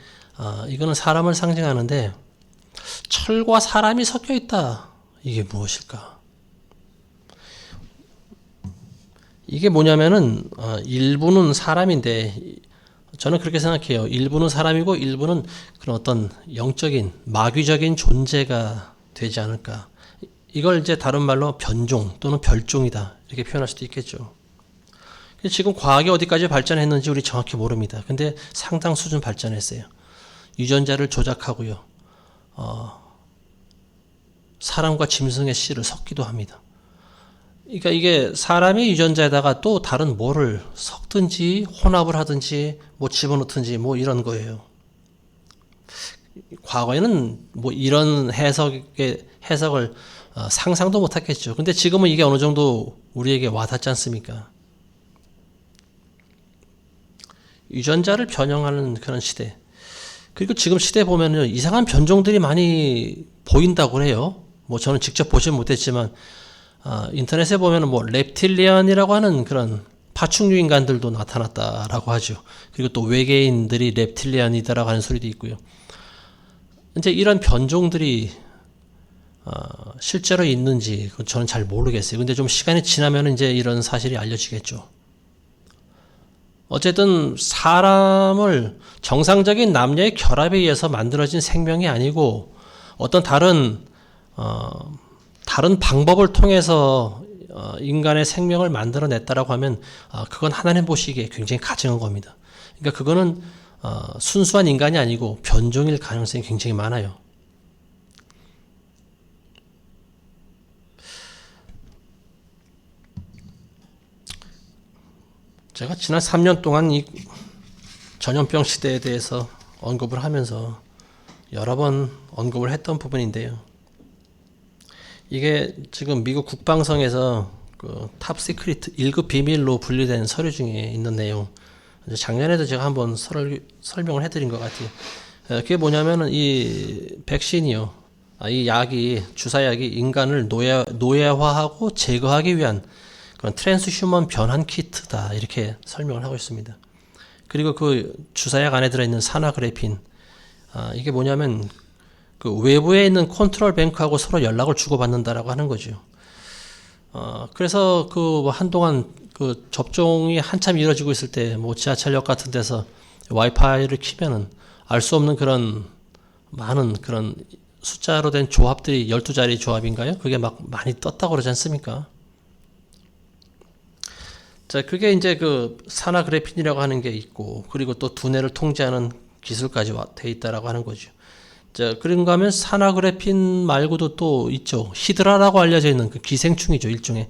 이거는 사람을 상징하는데 철과 사람이 섞여 있다. 이게 무엇일까? 이게 뭐냐면은 일부는 사람인데 저는 그렇게 생각해요. 일부는 사람이고 일부는 그런 어떤 영적인 마귀적인 존재가 되지 않을까. 이걸 이제 다른 말로 변종 또는 별종이다 이렇게 표현할 수도 있겠죠. 지금 과학이 어디까지 발전했는지 우리 정확히 모릅니다. 근데 상당 수준 발전했어요. 유전자를 조작하고요. 사람과 짐승의 씨를 섞기도 합니다. 그러니까 이게 사람의 유전자에다가 또 다른 뭐를 섞든지 혼합을 하든지 뭐 집어넣든지 뭐 이런 거예요. 과거에는 뭐 이런 해석을 상상도 못했겠죠. 근데 지금은 이게 어느 정도 우리에게 와닿지 않습니까? 유전자를 변형하는 그런 시대. 그리고 지금 시대 보면은 이상한 변종들이 많이 보인다고 해요. 뭐 저는 직접 보진 못했지만 인터넷에 보면은 뭐 reptilian이라고 하는 그런 파충류 인간들도 나타났다라고 하죠. 그리고 또 외계인들이 reptilian이다라고 하는 소리도 있고요. 이제 이런 변종들이 실제로 있는지 저는 잘 모르겠어요. 근데 좀 시간이 지나면 이제 이런 사실이 알려지겠죠. 어쨌든 사람을 정상적인 남녀의 결합에 의해서 만들어진 생명이 아니고 어떤 다른 방법을 통해서 인간의 생명을 만들어냈다라고 하면 그건 하나님 보시기에 굉장히 가증한 겁니다. 그러니까 그거는 순수한 인간이 아니고 변종일 가능성이 굉장히 많아요. 제가 지난 3년 동안 이 전염병 시대에 대해서 언급을 하면서 여러 번 언급을 했던 부분인데요. 이게 지금 미국 국방성에서 그 탑시크릿 1급 비밀로 분류된 서류 중에 있는 내용. 작년에도 제가 한번 설명을 해드린 것 같아요. 그게 뭐냐면은 이 백신이요. 이 약이, 주사약이 인간을 노예화하고 제거하기 위한 그런 트랜스휴먼 변환 키트다. 이렇게 설명을 하고 있습니다. 그리고 그 주사약 안에 들어있는 산화그래핀. 이게 뭐냐면 그 외부에 있는 컨트롤 뱅크하고 서로 연락을 주고받는다라고 하는 거죠. 그래서 그 한동안 그 접종이 한참 이루어지고 있을 때 뭐 지하철역 같은 데서 와이파이를 키면은 알 수 없는 그런 많은 그런 숫자로 된 조합들이 12자리 조합인가요? 그게 막 많이 떴다고 그러지 않습니까? 자, 그게 이제 그 산화그래핀이라고 하는 게 있고, 그리고 또 두뇌를 통제하는 기술까지 돼 있다라고 하는 거죠. 자, 그런가 하면 산화그래핀 말고도 또 있죠. 히드라라고 알려져 있는 그 기생충이죠, 일종의.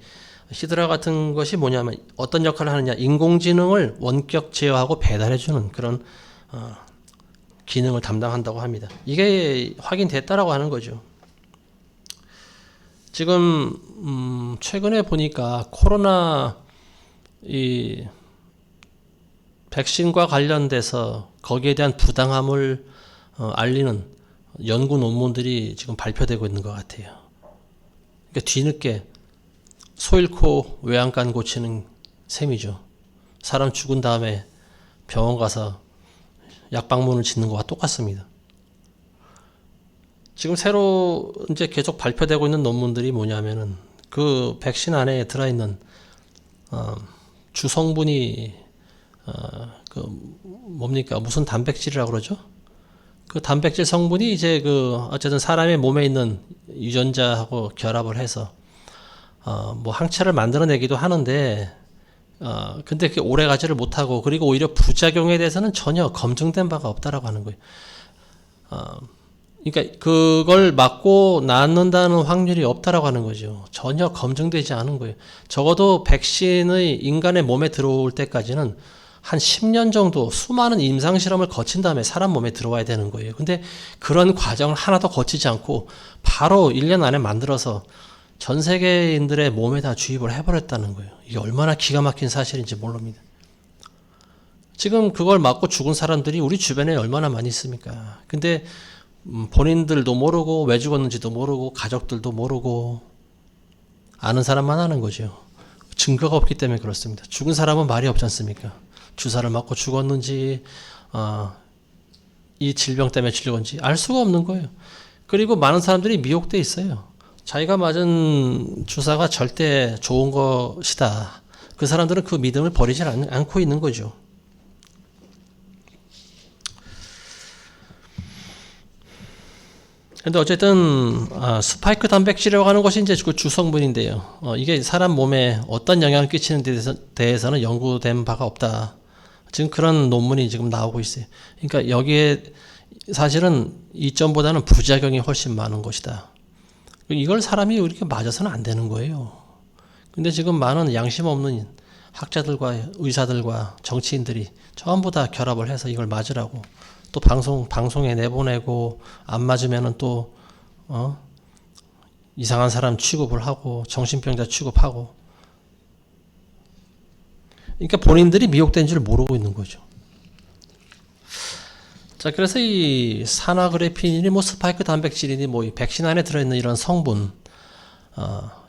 히드라 같은 것이 뭐냐면 어떤 역할을 하느냐, 인공지능을 원격 제어하고 배달해주는 그런 기능을 담당한다고 합니다. 이게 확인됐다라고 하는 거죠. 지금 최근에 보니까 코로나 이 백신과 관련돼서 거기에 대한 부당함을 알리는 연구 논문들이 지금 발표되고 있는 것 같아요. 그러니까 뒤늦게 소 잃고 외양간 고치는 셈이죠. 사람 죽은 다음에 병원 가서 약방문을 짓는 것과 똑같습니다. 지금 새로 이제 계속 발표되고 있는 논문들이 뭐냐면은 그 백신 안에 들어있는 주성분이 그 뭡니까 무슨 단백질이라고 그러죠? 그 단백질 성분이 이제 그 어쨌든 사람의 몸에 있는 유전자하고 결합을 해서 뭐 항체를 만들어내기도 하는데 근데 그게 오래 가지를 못하고 그리고 오히려 부작용에 대해서는 전혀 검증된 바가 없다라고 하는 거예요. 그러니까 그걸 맞고 낫는다는 확률이 없다라고 하는 거죠. 전혀 검증되지 않은 거예요. 적어도 백신의 인간의 몸에 들어올 때까지는 한 10년 정도 수많은 임상 실험을 거친 다음에 사람 몸에 들어와야 되는 거예요. 근데 그런 과정을 하나도 거치지 않고 바로 1년 안에 만들어서 전 세계인들의 몸에다 주입을 해버렸다는 거예요. 이게 얼마나 기가 막힌 사실인지 모릅니다. 지금 그걸 맞고 죽은 사람들이 우리 주변에 얼마나 많이 있습니까? 근데 본인들도 모르고 왜 죽었는지도 모르고 가족들도 모르고 아는 사람만 아는 거죠. 증거가 없기 때문에 그렇습니다. 죽은 사람은 말이 없지 않습니까? 주사를 맞고 죽었는지 이 질병 때문에 죽었는지 알 수가 없는 거예요. 그리고 많은 사람들이 미혹돼 있어요. 자기가 맞은 주사가 절대 좋은 것이다. 그 사람들은 그 믿음을 버리지 않고 있는 거죠. 근데 어쨌든 스파이크 단백질이라고 하는 것이 이제 그 주성분인데요. 이게 사람 몸에 어떤 영향을 끼치는 데 대해서는 연구된 바가 없다. 지금 그런 논문이 지금 나오고 있어요. 그러니까 여기에 사실은 이점보다는 부작용이 훨씬 많은 것이다. 이걸 사람이 이렇게 맞아서는 안 되는 거예요. 근데 지금 많은 양심 없는 학자들과 의사들과 정치인들이 전부 다 결합을 해서 이걸 맞으라고 또 방송에 내보내고 안 맞으면은 또 이상한 사람 취급을 하고 정신병자 취급하고. 그러니까 본인들이 미혹된 줄 모르고 있는 거죠. 자, 그래서 이 산화그래핀이니 뭐 스파이크 단백질이니 뭐 이 백신 안에 들어있는 이런 성분,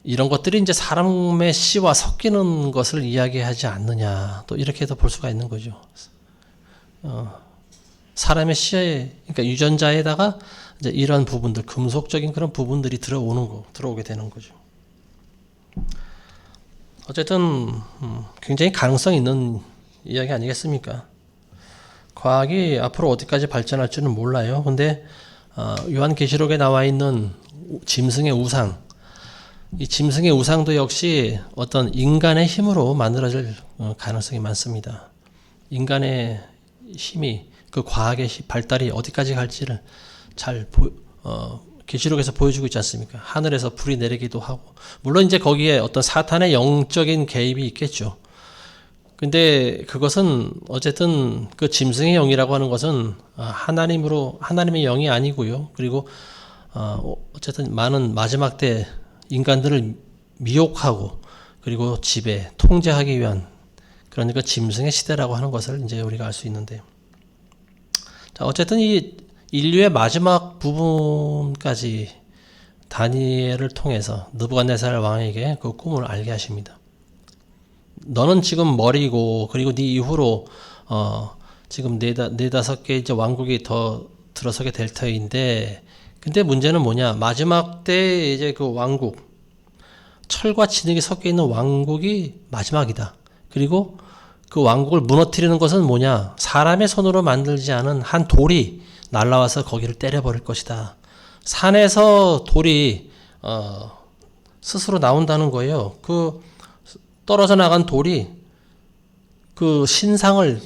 이런 것들이 이제 사람의 씨와 섞이는 것을 이야기하지 않느냐, 또 이렇게도 볼 수가 있는 거죠. 사람의 씨에, 그러니까 유전자에다가 이제 이런 부분들, 금속적인 그런 부분들이 들어오게 되는 거죠. 어쨌든 굉장히 가능성 있는 이야기 아니겠습니까? 과학이 앞으로 어디까지 발전할지는 몰라요. 근데 요한계시록에 나와 있는 짐승의 우상, 이 짐승의 우상도 역시 어떤 인간의 힘으로 만들어질 가능성이 많습니다. 인간의 힘이, 그 과학의 발달이 어디까지 갈지를 잘 계시록에서 보여주고 있지 않습니까? 하늘에서 불이 내리기도 하고, 물론 이제 거기에 어떤 사탄의 영적인 개입이 있겠죠. 근데 그것은 어쨌든 그 짐승의 영이라고 하는 것은 하나님의 영이 아니고요. 그리고 어쨌든 많은 마지막 때 인간들을 미혹하고 그리고 지배, 통제하기 위한 그러니까 짐승의 시대라고 하는 것을 이제 우리가 알 수 있는데, 자, 어쨌든 이 인류의 마지막 부분까지 다니엘을 통해서 느부갓네살 왕에게 그 꿈을 알게 하십니다. 너는 지금 머리고, 그리고 네 이후로 지금 네다섯 개 이제 왕국이 더 들어서게 될 터인데, 근데 문제는 뭐냐? 마지막 때 이제 그 왕국, 철과 진흙이 섞여 있는 왕국이 마지막이다. 그리고 그 왕국을 무너뜨리는 것은 뭐냐? 사람의 손으로 만들지 않은 한 돌이 날라와서 거기를 때려버릴 것이다. 산에서 돌이 스스로 나온다는 거예요. 그 떨어져 나간 돌이 그 신상을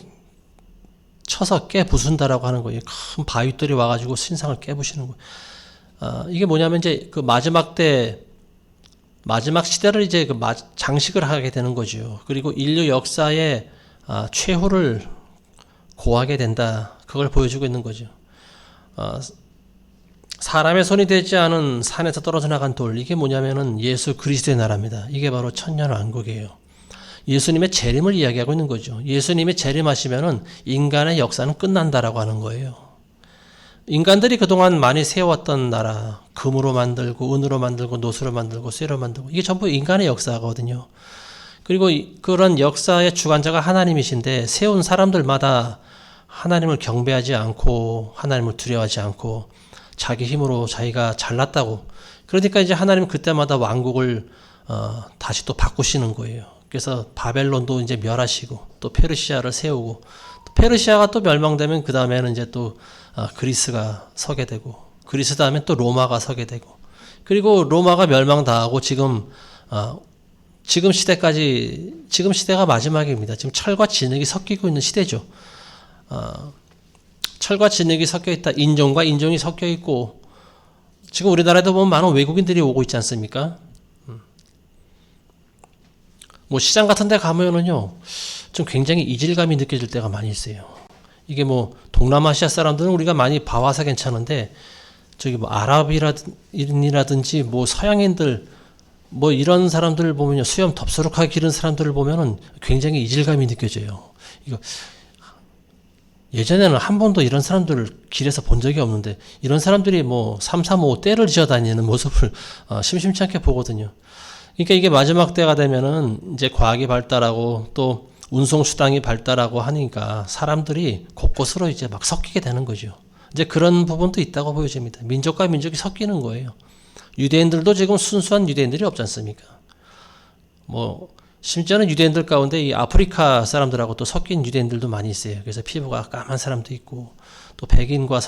쳐서 깨부순다라고 하는 거예요. 큰 바위돌이 와가지고 신상을 깨부시는 거예요. 이게 뭐냐면 이제 그 마지막 시대를 이제 그 장식을 하게 되는 거죠. 그리고 인류 역사의 최후를 고하게 된다. 그걸 보여주고 있는 거죠. 사람의 손이 되지 않은 산에서 떨어져 나간 돌, 이게 뭐냐면은 예수 그리스도의 나라입니다. 이게 바로 천년왕국이에요. 예수님의 재림을 이야기하고 있는 거죠. 예수님이 재림하시면은 인간의 역사는 끝난다라고 하는 거예요. 인간들이 그동안 많이 세웠던 나라, 금으로 만들고 은으로 만들고 노수로 만들고 쇠로 만들고, 이게 전부 인간의 역사거든요. 그리고 그런 역사의 주관자가 하나님이신데, 세운 사람들마다 하나님을 경배하지 않고 하나님을 두려워하지 않고 자기 힘으로 자기가 잘났다고, 그러니까 이제 하나님은 그때마다 왕국을 다시 또 바꾸시는 거예요. 그래서 바벨론도 이제 멸하시고 또 페르시아를 세우고, 또 페르시아가 또 멸망되면 그 다음에는 이제 또 그리스가 서게 되고, 그리스 다음에 또 로마가 서게 되고, 그리고 로마가 멸망당하고 지금 시대가 마지막입니다. 지금 철과 진흙이 섞이고 있는 시대죠. 철과 진흙이 섞여 있다. 인종과 인종이 섞여 있고, 지금 우리나라에도 보면 많은 외국인들이 오고 있지 않습니까? 뭐 시장 같은 데 가면은요, 좀 굉장히 이질감이 느껴질 때가 많이 있어요. 이게 뭐 동남아시아 사람들은 우리가 많이 봐와서 괜찮은데, 저기 뭐 아랍인이라든지 뭐 서양인들 뭐 이런 사람들을 보면요, 수염 덥수룩하게 기른 사람들을 보면은 굉장히 이질감이 느껴져요. 이거 예전에는 한 번도 이런 사람들을 길에서 본 적이 없는데, 이런 사람들이 뭐 335 떼를 지어 다니는 모습을 심심치 않게 보거든요. 그러니까 이게 마지막 때가 되면은 이제 과학이 발달하고 또 운송 수단이 발달하고 하니까 사람들이 곳곳으로 이제 막 섞이게 되는 거죠. 이제 그런 부분도 있다고 보여집니다. 민족과 민족이 섞이는 거예요. 유대인들도 지금 순수한 유대인들이 없지 않습니까? 뭐 심지어는 유대인들 가운데 이 아프리카 사람들하고 또 섞인 유대인들도 많이 있어요. 그래서 피부가 까만 사람도 있고, 또 백인과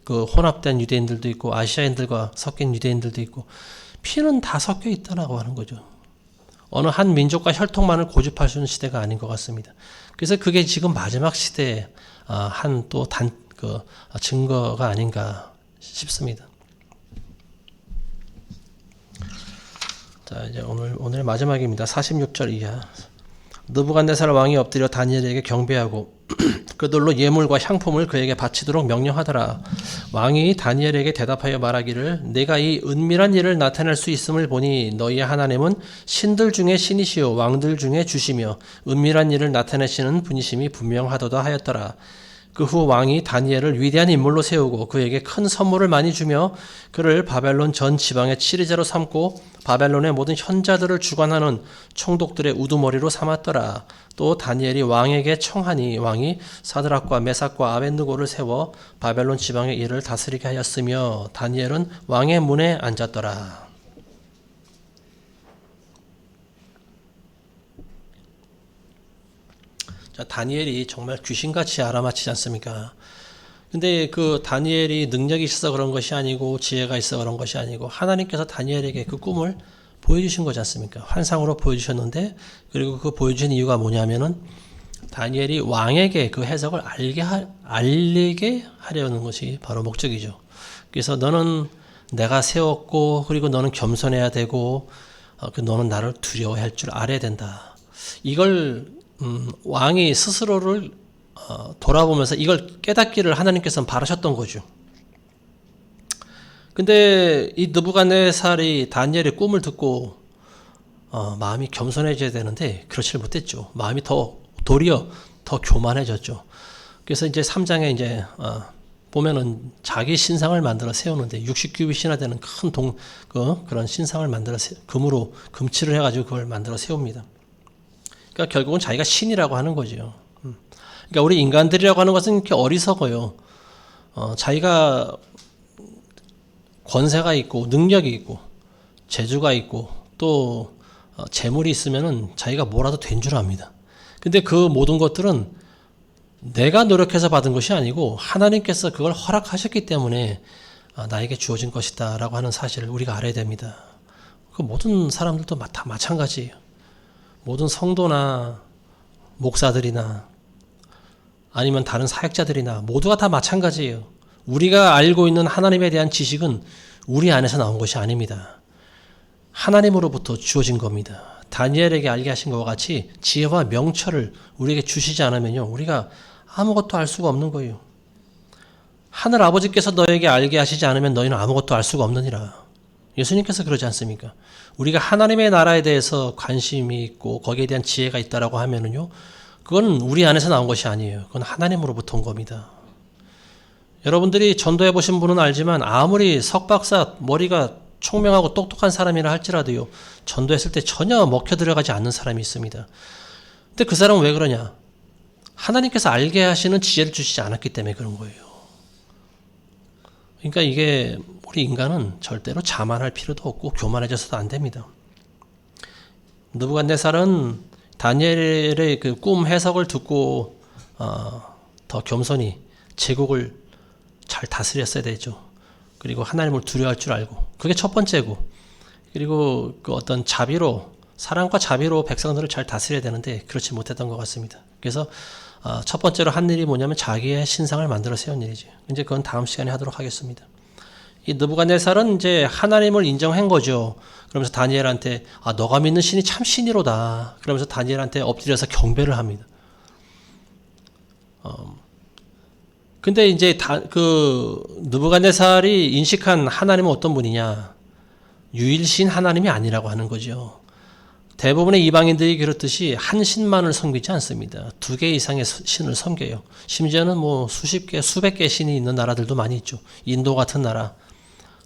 혼합된 유대인들도 있고, 아시아인들과 섞인 유대인들도 있고, 피는 다 섞여 있다라고 하는 거죠. 어느 한 민족과 혈통만을 고집할 수 있는 시대가 아닌 것 같습니다. 그래서 그게 지금 마지막 시대의 증거가 아닌가 싶습니다. 자, 이제 오늘 마지막입니다. 46절 이하. 느부갓네살 왕이 엎드려 다니엘에게 경배하고 그들로 예물과 향품을 그에게 바치도록 명령하더라. 왕이 다니엘에게 대답하여 말하기를 내가 이 은밀한 일을 나타낼 수 있음을 보니 너희의 하나님은 신들 중에 신이시요 왕들 중에 주시며 은밀한 일을 나타내시는 분이심이 분명하도다 하였더라. 그 후 왕이 다니엘을 위대한 인물로 세우고 그에게 큰 선물을 많이 주며 그를 바벨론 전 지방의 치리자로 삼고 바벨론의 모든 현자들을 주관하는 총독들의 우두머리로 삼았더라. 또 다니엘이 왕에게 청하니 왕이 사드락과 메삭과 아벳느고를 세워 바벨론 지방의 일을 다스리게 하였으며 다니엘은 왕의 문에 앉았더라. 자, 다니엘이 정말 귀신같이 알아맞히지 않습니까? 근데 그 다니엘이 능력이 있어서 그런 것이 아니고 지혜가 있어서 그런 것이 아니고 하나님께서 다니엘에게 그 꿈을 보여주신 거지 않습니까? 환상으로 보여주셨는데 그리고 그 보여주신 이유가 뭐냐면은 다니엘이 왕에게 그 해석을 알리게 하려는 것이 바로 목적이죠. 그래서 너는 내가 세웠고 그리고 너는 겸손해야 되고 너는 나를 두려워할 줄 알아야 된다. 이걸 왕이 스스로를 돌아보면서 이걸 깨닫기를 하나님께서는 바라셨던 거죠. 근데 이 느부갓네살이 다니엘의 꿈을 듣고 마음이 겸손해져야 되는데 그렇지 못했죠. 마음이 도리어 더 교만해졌죠. 그래서 이제 3장에 이제 보면은 자기 신상을 만들어 세우는데 60규빗이나 되는 큰 그런 신상을 만들어 금으로 금칠을 해가지고 그걸 만들어 세웁니다. 그러니까 결국은 자기가 신이라고 하는 거죠. 그러니까 우리 인간들이라고 하는 것은 이렇게 어리석어요. 자기가 권세가 있고 능력이 있고 재주가 있고 또 재물이 있으면은 자기가 뭐라도 된 줄 압니다. 근데 그 모든 것들은 내가 노력해서 받은 것이 아니고 하나님께서 그걸 허락하셨기 때문에 나에게 주어진 것이다라고 하는 사실을 우리가 알아야 됩니다. 그 모든 사람들도 다 마찬가지예요. 모든 성도나 목사들이나 아니면 다른 사역자들이나 모두가 다 마찬가지예요. 우리가 알고 있는 하나님에 대한 지식은 우리 안에서 나온 것이 아닙니다. 하나님으로부터 주어진 겁니다. 다니엘에게 알게 하신 것과 같이 지혜와 명철을 우리에게 주시지 않으면요, 우리가 아무것도 알 수가 없는 거예요. 하늘 아버지께서 너에게 알게 하시지 않으면 너희는 아무것도 알 수가 없느니라. 예수님께서 그러지 않습니까? 우리가 하나님의 나라에 대해서 관심이 있고 거기에 대한 지혜가 있다라고 하면은요, 그건 우리 안에서 나온 것이 아니에요. 그건 하나님으로부터 온 겁니다. 여러분들이 전도해 보신 분은 알지만 아무리 석박사 머리가 총명하고 똑똑한 사람이라 할지라도요, 전도했을 때 전혀 먹혀 들어가지 않는 사람이 있습니다. 근데 그 사람은 왜 그러냐? 하나님께서 알게 하시는 지혜를 주시지 않았기 때문에 그런 거예요. 그러니까 이게 우리 인간은 절대로 자만할 필요도 없고 교만해져서도 안 됩니다. 느부갓네살은 다니엘의 그 꿈 해석을 듣고 더 겸손히 제국을 잘 다스렸어야 되죠. 그리고 하나님을 두려워할 줄 알고, 그게 첫 번째고, 그리고 그 어떤 자비로, 사랑과 자비로 백성들을 잘 다스려야 되는데 그렇지 못했던 것 같습니다. 그래서 첫 번째로 한 일이 뭐냐면 자기의 신상을 만들어 세운 일이죠. 이제 그건 다음 시간에 하도록 하겠습니다. 이 느부갓네살은 이제 하나님을 인정한 거죠. 그러면서 다니엘한테 너가 믿는 신이 참 신이로다. 그러면서 다니엘한테 엎드려서 경배를 합니다. 근데 이제 그 느부갓네살이 인식한 하나님은 어떤 분이냐? 유일신 하나님이 아니라고 하는 거죠. 대부분의 이방인들이 그렇듯이 한 신만을 섬기지 않습니다. 2개 이상의 신을 섬겨요. 심지어는 뭐 수십 개, 수백 개의 신이 있는 나라들도 많이 있죠. 인도 같은 나라,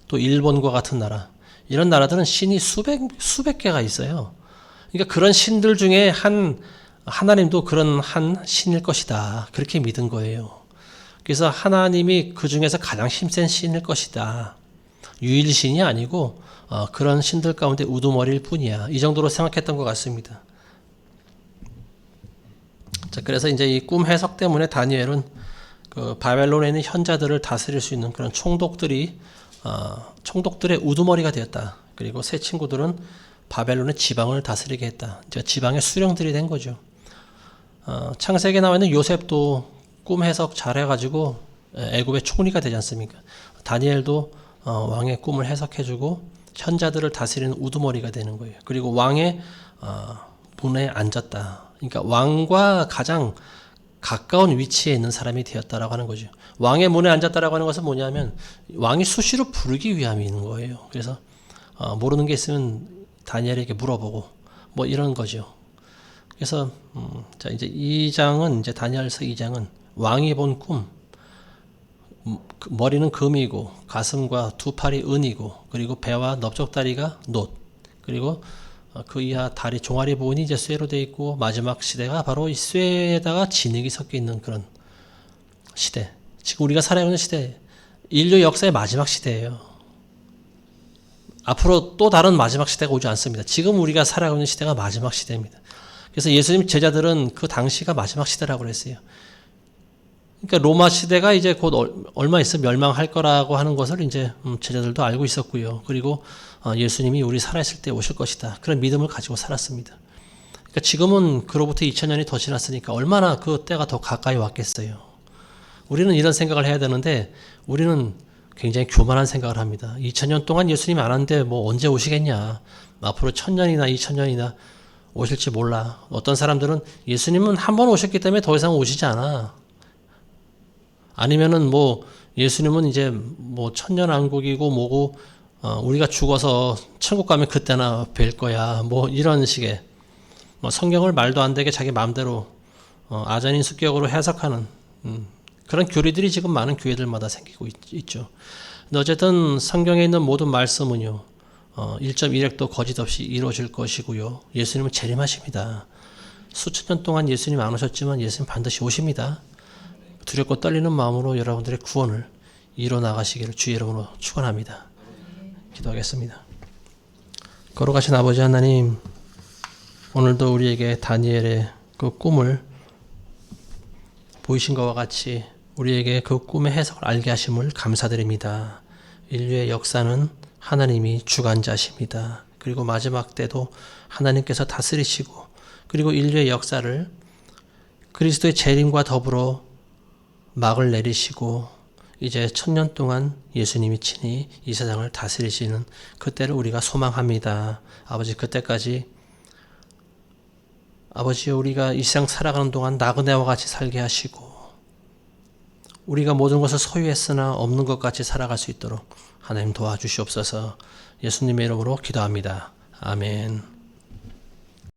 또 일본과 같은 나라, 이런 나라들은 신이 수백 개가 있어요. 그러니까 그런 신들 중에 하나님도 그런 한 신일 것이다. 그렇게 믿은 거예요. 그래서 하나님이 그 중에서 가장 힘센 신일 것이다. 유일신이 아니고 그런 신들 가운데 우두머리일 뿐이야. 이 정도로 생각했던 것 같습니다. 자, 그래서 이제 이 꿈 해석 때문에 다니엘은 그 바벨론에 있는 현자들을 다스릴 수 있는 그런 총독들의 우두머리가 되었다. 그리고 새 친구들은 바벨론의 지방을 다스리게 했다. 이제 지방의 수령들이 된 거죠. 창세기에 나와 있는 요셉도 꿈 해석 잘해가지고 애굽의 총리가 되지 않습니까? 다니엘도 왕의 꿈을 해석해주고 현자들을 다스리는 우두머리가 되는 거예요. 그리고 왕의 문에 앉았다. 그러니까 왕과 가장 가까운 위치에 있는 사람이 되었다라고 하는 거죠. 왕의 문에 앉았다라고 하는 것은 뭐냐면 왕이 수시로 부르기 위함이 있는 거예요. 그래서 모르는 게 있으면 다니엘에게 물어보고 뭐 이런 거죠. 그래서 자 이제 2장은 이제 다니엘서 2장은 왕이 본 꿈, 머리는 금이고 가슴과 두 팔이 은이고 그리고 배와 넓적다리가 놋 그리고 그 이하 다리 종아리 부분이 이제 쇠로 되어 있고 마지막 시대가 바로 이 쇠에다가 진흙이 섞여 있는 그런 시대. 지금 우리가 살아가고 있는 시대, 인류 역사의 마지막 시대예요. 앞으로 또 다른 마지막 시대가 오지 않습니다. 지금 우리가 살아가고 있는 시대가 마지막 시대입니다. 그래서 예수님 제자들은 그 당시가 마지막 시대라고 그랬어요. 그러니까 로마 시대가 이제 곧 얼마 있어 멸망할 거라고 하는 것을 이제 제자들도 알고 있었고요. 그리고 예수님이 우리 살아있을 때 오실 것이다. 그런 믿음을 가지고 살았습니다. 그러니까 지금은 그로부터 2000년이 더 지났으니까 얼마나 그 때가 더 가까이 왔겠어요. 우리는 이런 생각을 해야 되는데 우리는 굉장히 교만한 생각을 합니다. 2000년 동안 예수님이 안 왔는데 뭐 언제 오시겠냐. 앞으로 1000년이나 2000년이나 오실지 몰라. 어떤 사람들은 예수님은 한 번 오셨기 때문에 더 이상 오시지 않아. 아니면은 뭐 예수님은 이제 뭐 천년왕국이고 뭐고 우리가 죽어서 천국 가면 그때나 뵐 거야. 뭐 이런 식의 뭐 성경을 말도 안 되게 자기 마음대로 아전인 습격으로 해석하는 그런 교리들이 지금 많은 교회들마다 생기고 있죠. 근데 어쨌든 성경에 있는 모든 말씀은요. 1.1핵도 거짓 없이 이루어질 것이고요. 예수님은 재림하십니다. 수천 년 동안 예수님 안 오셨지만 예수님 반드시 오십니다. 두렵고 떨리는 마음으로 여러분들의 구원을 이뤄 나가시기를 주의 이름으로 축원합니다. 기도하겠습니다. 거룩하신 아버지 하나님, 오늘도 우리에게 다니엘의 그 꿈을 보이신 것과 같이 우리에게 그 꿈의 해석을 알게 하심을 감사드립니다. 인류의 역사는 하나님이 주관자십니다. 그리고 마지막 때도 하나님께서 다스리시고 그리고 인류의 역사를 그리스도의 재림과 더불어 막을 내리시고 이제 1000년 동안 예수님이 친히 이 세상을 다스리시는 그때를 우리가 소망합니다. 아버지, 그때까지 아버지, 우리가 이 세상 살아가는 동안 나그네와 같이 살게 하시고 우리가 모든 것을 소유했으나 없는 것 같이 살아갈 수 있도록 하나님 도와주시옵소서. 예수님의 이름으로 기도합니다. 아멘.